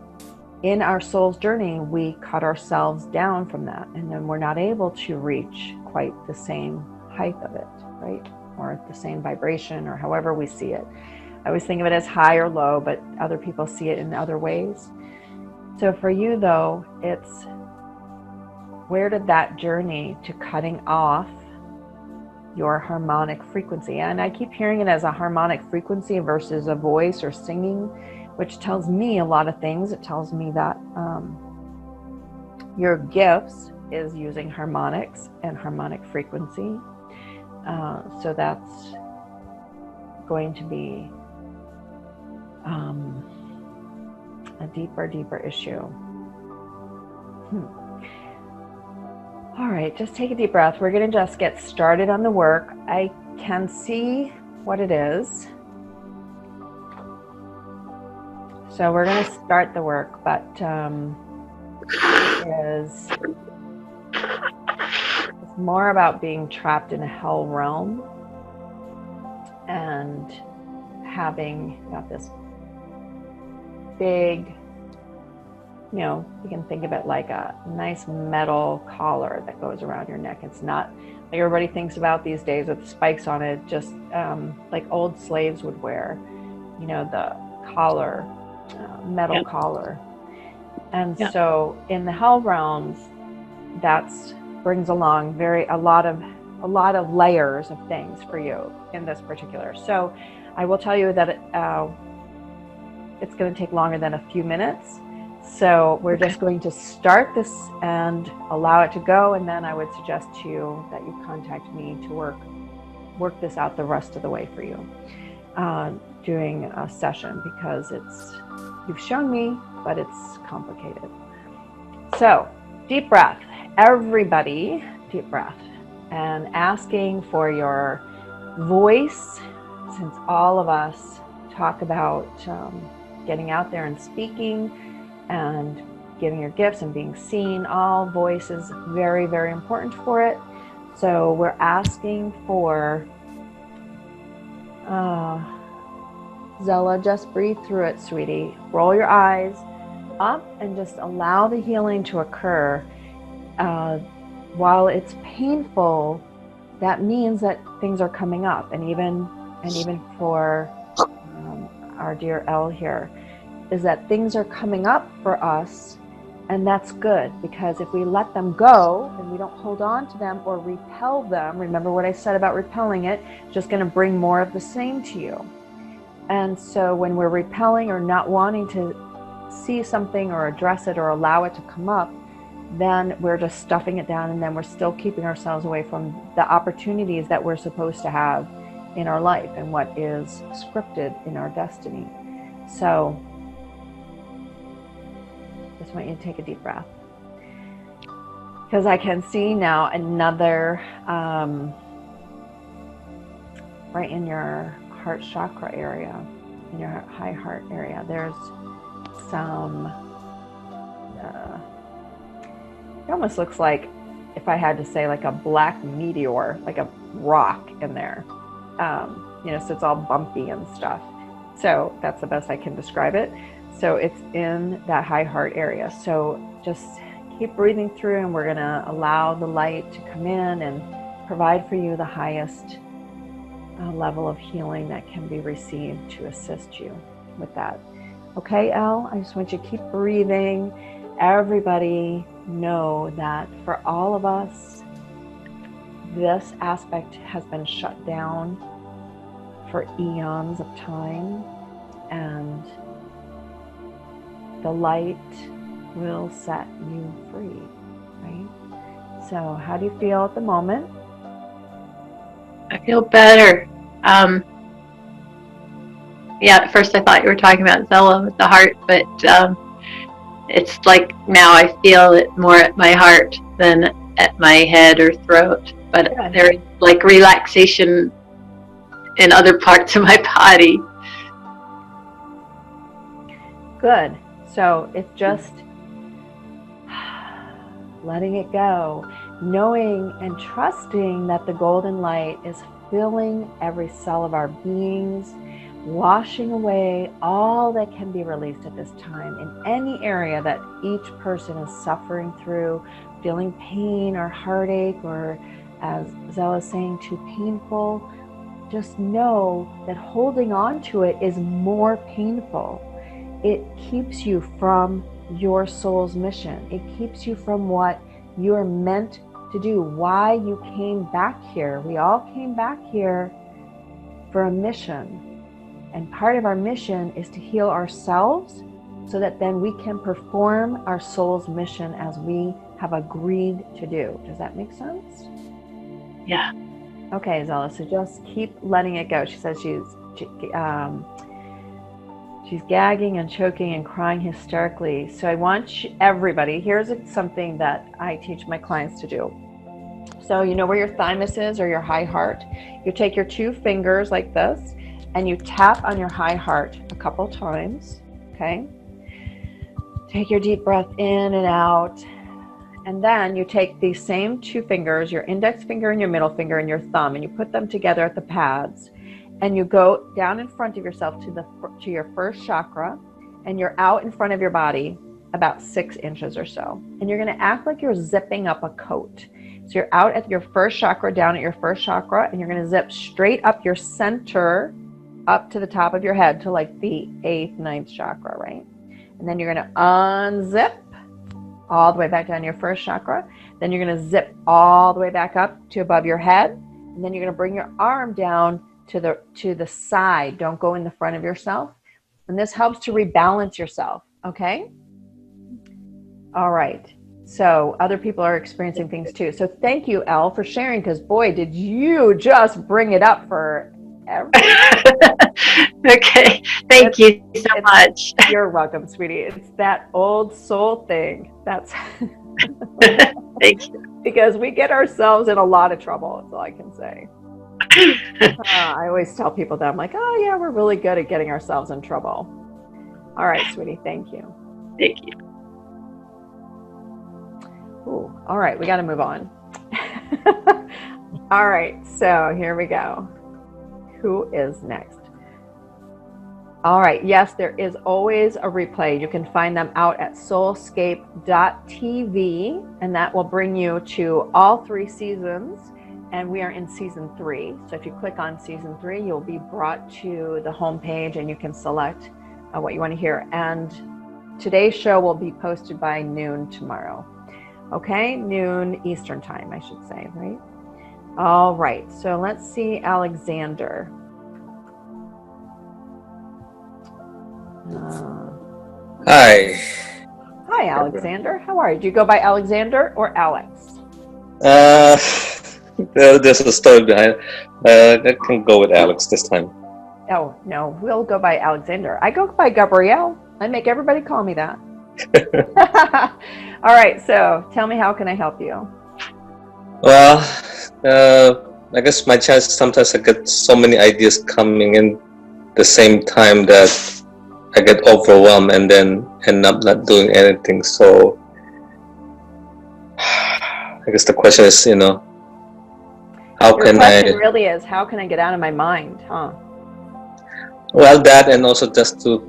in our soul's journey, we cut ourselves down from that, and then we're not able to reach quite the same height of it, right? Or the same vibration, or however we see it. I always think of it as high or low, but other people see it in other ways. So for you though, it's where did that journey to cutting off your harmonic frequency, and I keep hearing it as a harmonic frequency versus a voice or singing, which tells me a lot of things. It tells me that your gifts is using harmonics and harmonic frequency. So that's going to be a deeper issue. All right, just take a deep breath. We're going to just get started on the work. I can see what it is. So we're going to start the work, but it's more about being trapped in a hell realm and having got this big, you can think of it like a nice metal collar that goes around your neck. It's not like everybody thinks about these days with spikes on it, just like old slaves would wear, the collar, metal collar. And so in the hell realms, that's brings along a lot of layers of things for you in this particular. So I will tell you that it's going to take longer than a few minutes. So we're just going to start this and allow it to go, and then I would suggest to you that you contact me to work this out the rest of the way for you during a session, because you've shown me, but it's complicated. So deep breath, everybody, deep breath, and asking for your voice, since all of us talk about getting out there and speaking and giving your gifts and being seen. All voice is very, very important for it. So we're asking for Zella, just breathe through it, sweetie. Roll your eyes up and just allow the healing to occur. While it's painful, that means that things are coming up, and even for our dear Elle here, is that things are coming up for us And that's good, because if we let them go and we don't hold on to them or repel them, remember what I said about repelling it, it's just going to bring more of the same to you. And so when we're repelling or not wanting to see something or address it or allow it to come up, then we're just stuffing it down, and then we're still keeping ourselves away from the opportunities that we're supposed to have in our life and what is scripted in our destiny. So just want you to take a deep breath, because I can see now another right in your heart chakra area, in your high heart area. There's some it almost looks like, if I had to say, like a black meteor, like a rock in there. So it's all bumpy and stuff. So that's the best I can describe it. So it's in that high heart area. So just keep breathing through, and we're going to allow the light to come in and provide for you the highest level of healing that can be received to assist you with that. Okay, Elle, I just want you to keep breathing. Everybody know that for all of us, this aspect has been shut down for eons of time, and the light will set you free, right? So how do you feel at the moment?
I feel better. At first I thought you were talking about Zella with the heart, but it's like now I feel it more at my heart than at my head or throat. But there's like relaxation in other parts of my body.
Good. So it's just letting it go, knowing and trusting that the golden light is filling every cell of our beings, washing away all that can be released at this time in any area that each person is suffering through, feeling pain or heartache, or as Zella is saying, too painful. Just know that holding on to it is more painful. It keeps you from your soul's mission. It keeps you from what you're meant to do, why you came back here. We all came back here for a mission. And part of our mission is to heal ourselves so that then we can perform our soul's mission as we have agreed to do. Does that make sense?
Yeah.
Okay, Zella, so just keep letting it go. She says she's gagging and choking and crying hysterically. So I want everybody, here's something that I teach my clients to do. So you know where your thymus is, or your high heart? You take your two fingers like this, and you tap on your high heart a couple times, okay? Take your deep breath in and out. And then you take these same two fingers, your index finger and your middle finger and your thumb, and you put them together at the pads. And you go down in front of yourself to your first chakra, and you're out in front of your body about 6 inches or so. And you're going to act like you're zipping up a coat. So you're out at your first chakra, down at your first chakra, and you're going to zip straight up your center, up to the top of your head to like the 8th, 9th chakra, right? And then you're going to unzip all the way back down your first chakra. Then you're going to zip all the way back up to above your head. And then you're going to bring your arm down to the side. Don't go in the front of yourself. And this helps to rebalance yourself, okay? All right. So other people are experiencing things too. So thank you, Elle, for sharing, because boy, did you just bring it up for everyone.
Okay. Thank you so much.
You're welcome, sweetie. It's that old soul thing. That's
Thank you.
Because we get ourselves in a lot of trouble. That's all I can say. I always tell people that. I'm like, oh yeah, we're really good at getting ourselves in trouble. All right, sweetie. Thank you.
Thank you.
Ooh, all right, we got to move on. All right, so here we go. Who is next? All right, yes, there is always a replay. You can find them out at soulscape.tv, and that will bring you to all 3 seasons. And we are in season 3. So if you click on season 3, you'll be brought to the homepage, and you can select what you want to hear. And Today's show will be posted by noon tomorrow. Okay, noon Eastern time, I should say, right? All right, so let's see Alexander.
Hi.
Hi, Alexander. How are you? Do you go by Alexander or Alex?
There's a story behind. I can go with Alex this time.
Oh, no, we'll go by Alexander. I go by Gabrielle. I make everybody call me that. All right, so tell me, how can I help you?
Well, I guess my chance, sometimes I get so many ideas coming in the same time that I get overwhelmed and then end up not doing anything. So I guess the question is, how
Your
can
question really is, how can I get out of my mind, huh?
Well, that, and also just to,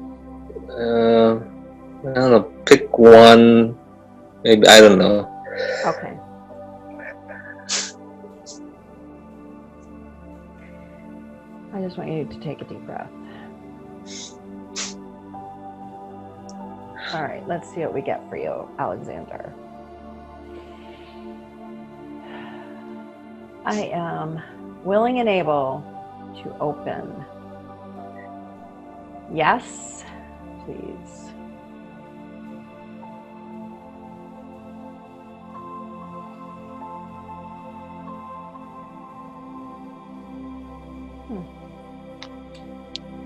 I don't know, pick one, maybe, I don't know.
Okay. I just want you to take a deep breath. All right, let's see what we get for you, Alexander. I am willing and able to open. Yes, please.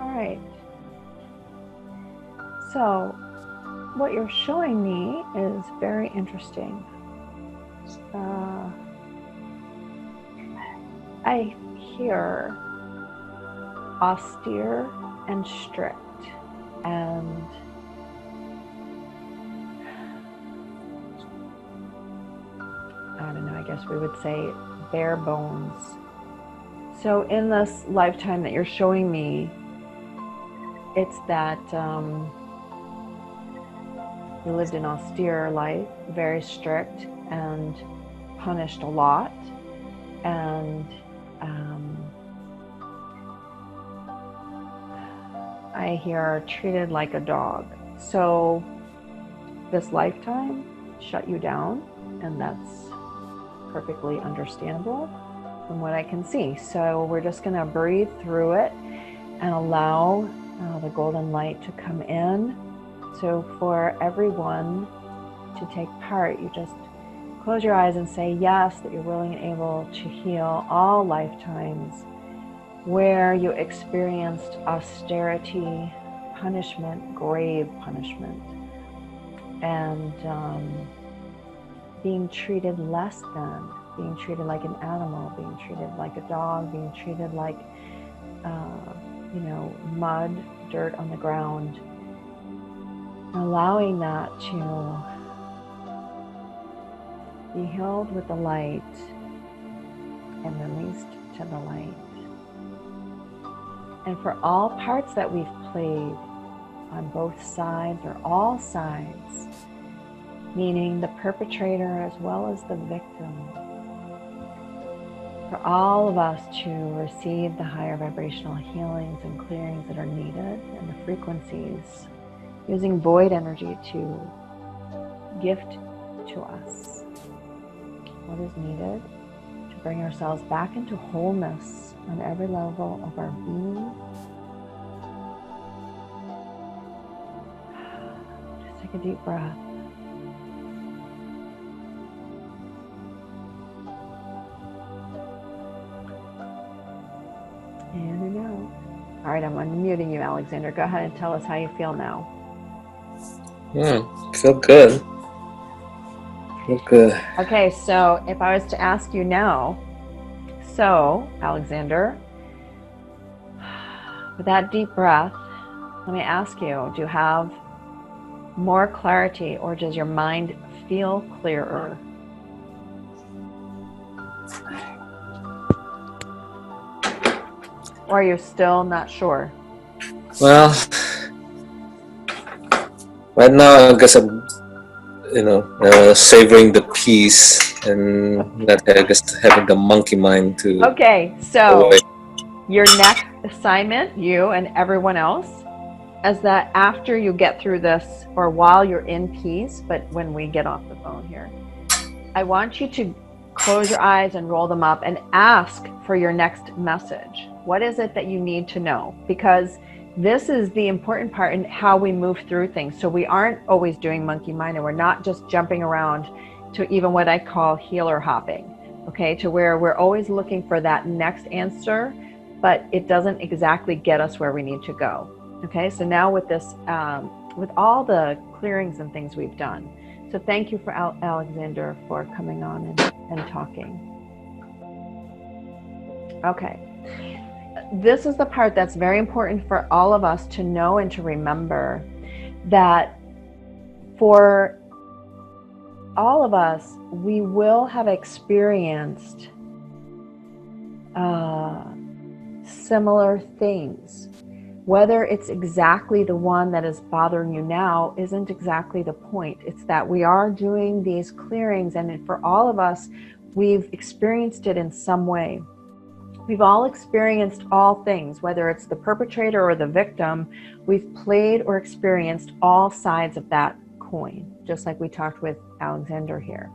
All right. So, what you're showing me is very interesting. I hear austere and strict, and I don't know, I guess we would say bare bones. So in this lifetime that you're showing me, it's that you lived an austere life, very strict, and punished a lot, and I hear treated like a dog. So this lifetime shut you down, and that's perfectly understandable from what I can see. So we're just going to breathe through it and allow the golden light to come in. So for everyone to take part, you just close your eyes and say yes, that you're willing and able to heal all lifetimes where you experienced austerity, punishment, grave punishment, and being treated less than, being treated like an animal, being treated like a dog, being treated like, mud, dirt on the ground, allowing that to be held with the light and released to the light. And for all parts that we've played on both sides or all sides, meaning the perpetrator as well as the victim, for all of us to receive the higher vibrational healings and clearings that are needed, and the frequencies, using void energy to gift to us what is needed to bring ourselves back into wholeness on every level of our being. Just take a deep breath. In and out. All right, I'm unmuting you, Alexander. Go ahead and tell us how you feel now.
Feel good. Feel good.
Okay, so if I was to ask you now, so Alexander, with that deep breath, let me ask you, do you have more clarity, or does your mind feel clearer? Or are you still not sure?
Well, right now I guess I'm, savoring the peace and not, I guess, having the monkey mind to.
Okay, so your next assignment, you and everyone else, is that after you get through this, or while you're in peace, but when we get off the phone here, I want you to close your eyes and roll them up and ask for your next message. What is it that you need to know? Because this is the important part in how we move through things. So we aren't always doing monkey mind, and we're not just jumping around to even what I call healer hopping, okay, to where we're always looking for that next answer, but it doesn't exactly get us where we need to go. Okay, so now with this, with all the clearings and things we've done. So thank you for Alexander for coming on and talking. Okay. This is the part that's very important for all of us to know and to remember, that for all of us, we will have experienced similar things. Whether it's exactly the one that is bothering you now isn't exactly the point. It's that we are doing these clearings, and for all of us, we've experienced it in some way. We've all experienced all things, whether it's the perpetrator or the victim. We've played or experienced all sides of that coin, just like we talked with Alexander here.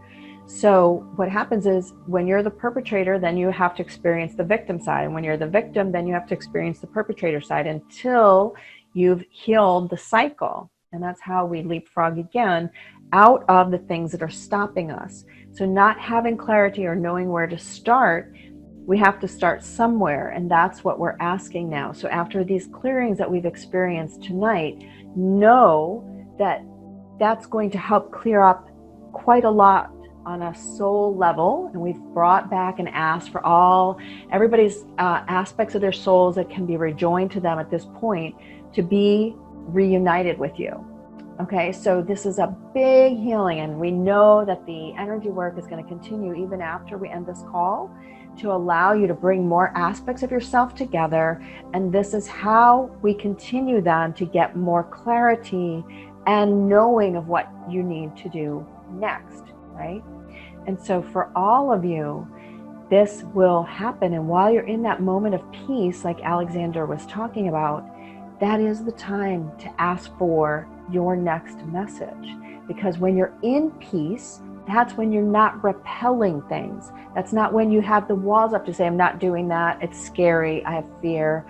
So what happens is, when you're the perpetrator, then you have to experience the victim side. And when you're the victim, then you have to experience the perpetrator side until you've healed the cycle. And that's how we leapfrog again out of the things that are stopping us. So not having clarity or knowing where to start, we have to start somewhere, and that's what we're asking now. So after these clearings that we've experienced tonight, know that that's going to help clear up quite a lot on a soul level. And we've brought back and asked for everybody's aspects of their souls that can be rejoined to them at this point to be reunited with you. Okay, so this is a big healing, and we know that the energy work is going to continue even after we end this call, to allow you to bring more aspects of yourself together. And this is how we continue then to get more clarity and knowing of what you need to do next, right? And so for all of you, this will happen. And while you're in that moment of peace, like Alexander was talking about, that is the time to ask for your next message. Because when you're in peace, that's when you're not repelling things. That's not when you have the walls up to say, I'm not doing that, it's scary, I have fear.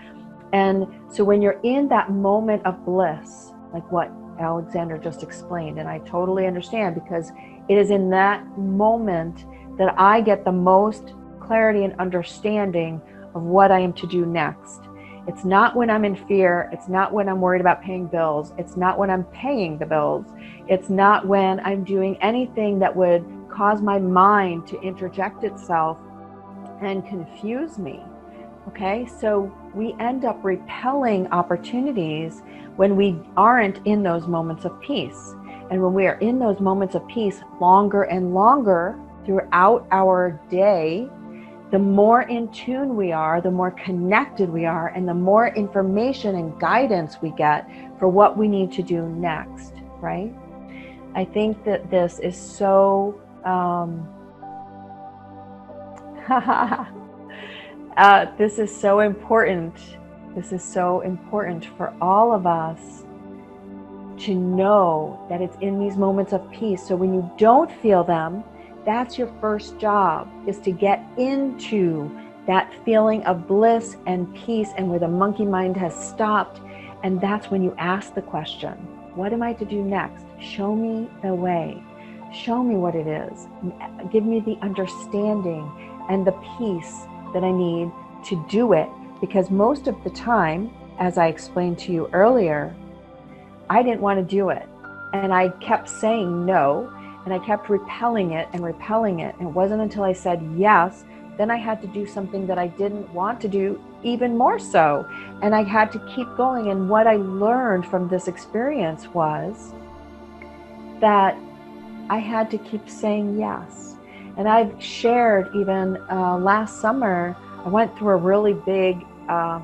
And so when you're in that moment of bliss, like what Alexander just explained, and I totally understand, because it is in that moment that I get the most clarity and understanding of what I am to do next. It's not when I'm in fear. It's not when I'm worried about paying bills. It's not when I'm paying the bills. It's not when I'm doing anything that would cause my mind to interject itself and confuse me. Okay, so we end up repelling opportunities when we aren't in those moments of peace. And when we are in those moments of peace longer and longer throughout our day, the more in tune we are, the more connected we are, and the more information and guidance we get for what we need to do next, right? I think that this is so, this is so important. This is so important for all of us to know that it's in these moments of peace. So when you don't feel them, that's your first job, is to get into that feeling of bliss and peace, and where the monkey mind has stopped. And that's when you ask the question, what am I to do next? Show me the way. Show me what it is. Give me the understanding and the peace that I need to do it. Because most of the time, as I explained to you earlier, I didn't want to do it. And I kept saying no. And I kept repelling it and repelling it. And it wasn't until I said yes, then I had to do something that I didn't want to do even more so. And I had to keep going. And what I learned from this experience was that I had to keep saying yes. And I've shared even last summer, I went through a really big, I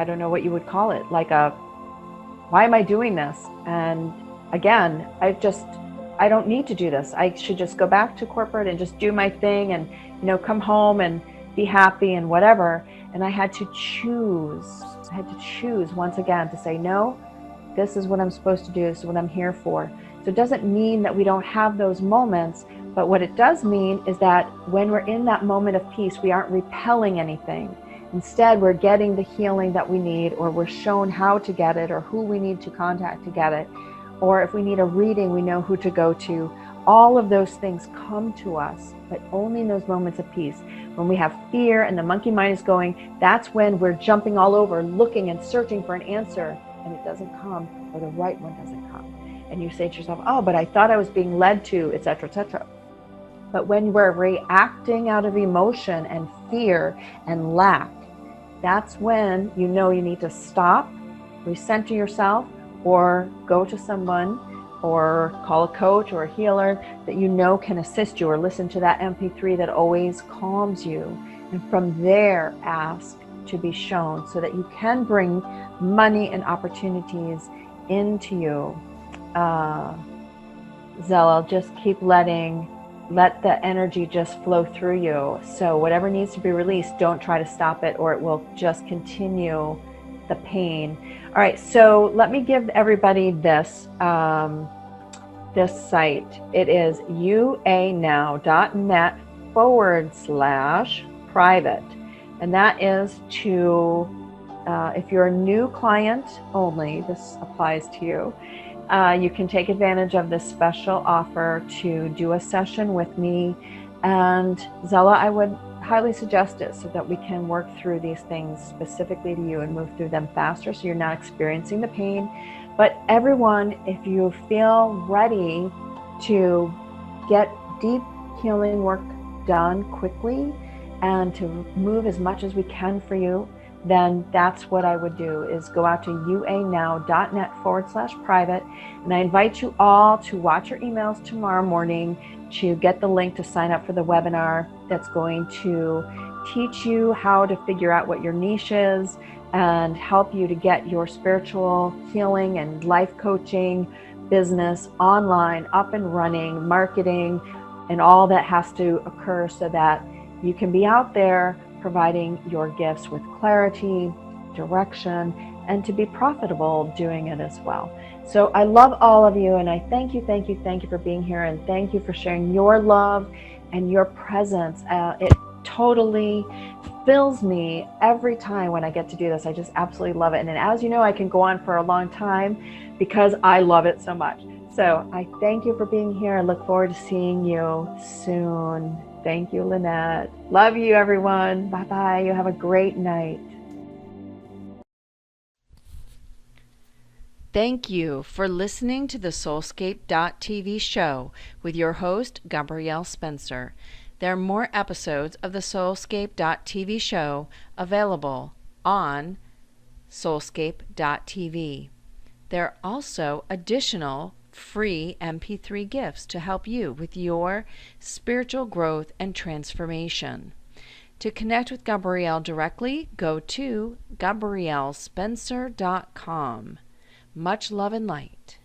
don't know what you would call it, like why am I doing this? And again, I don't need to do this. I should just go back to corporate and just do my thing and, come home and be happy and whatever. And I had to choose had to choose once again to say, no, this is what I'm supposed to do. This is what I'm here for. So it doesn't mean that we don't have those moments, but what it does mean is that when we're in that moment of peace, we aren't repelling anything. Instead, we're getting the healing that we need, or we're shown how to get it, or who we need to contact to get it. Or if we need a reading, we know who to go to. All of those things come to us, but only in those moments of peace. When we have fear and the monkey mind is going, that's when we're jumping all over, looking and searching for an answer, and it doesn't come, or the right one doesn't come. And you say to yourself, oh, but I thought I was being led to, etc., etc. But when we're reacting out of emotion and fear and lack, that's when you know you need to stop, recenter yourself, or go to someone, or call a coach or a healer that you know can assist you, or listen to that MP3 that always calms you. And from there, ask to be shown so that you can bring money and opportunities into you. Zella, just keep let the energy just flow through you. So whatever needs to be released, don't try to stop it, or it will just continue the pain. All right, so let me give everybody this this site. It is uanow.net/private, and that is to if you're a new client only, this applies to you. You can take advantage of this special offer to do a session with me. And Zella, I would highly suggest it so that we can work through these things specifically to you and move through them faster so you're not experiencing the pain. But everyone, if you feel ready to get deep healing work done quickly and to move as much as we can for you, then that's what I would do, is go out to uanow.net/private. And I invite you all to watch your emails tomorrow morning to get the link to sign up for the webinar that's going to teach you how to figure out what your niche is and help you to get your spiritual healing and life coaching business online, up and running, marketing, and all that has to occur so that you can be out there providing your gifts with clarity, direction, and to be profitable doing it as well. So I love all of you, and I thank you for being here, and thank you for sharing your love and your presence. It totally fills me every time when I get to do this. I just absolutely love it. And as you know, I can go on for a long time because I love it so much. So I thank you for being here. I look forward to seeing you soon. Thank you, Lynette. Love you, everyone. Bye-bye. You have a great night.
Thank you for listening to the Soulscape.tv show with your host, Gabrielle Spencer. There are more episodes of the Soulscape.tv show available on Soulscape.tv. There are also additional free MP3 gifts to help you with your spiritual growth and transformation. To connect with Gabrielle directly, go to GabrielleSpencer.com. Much love and light.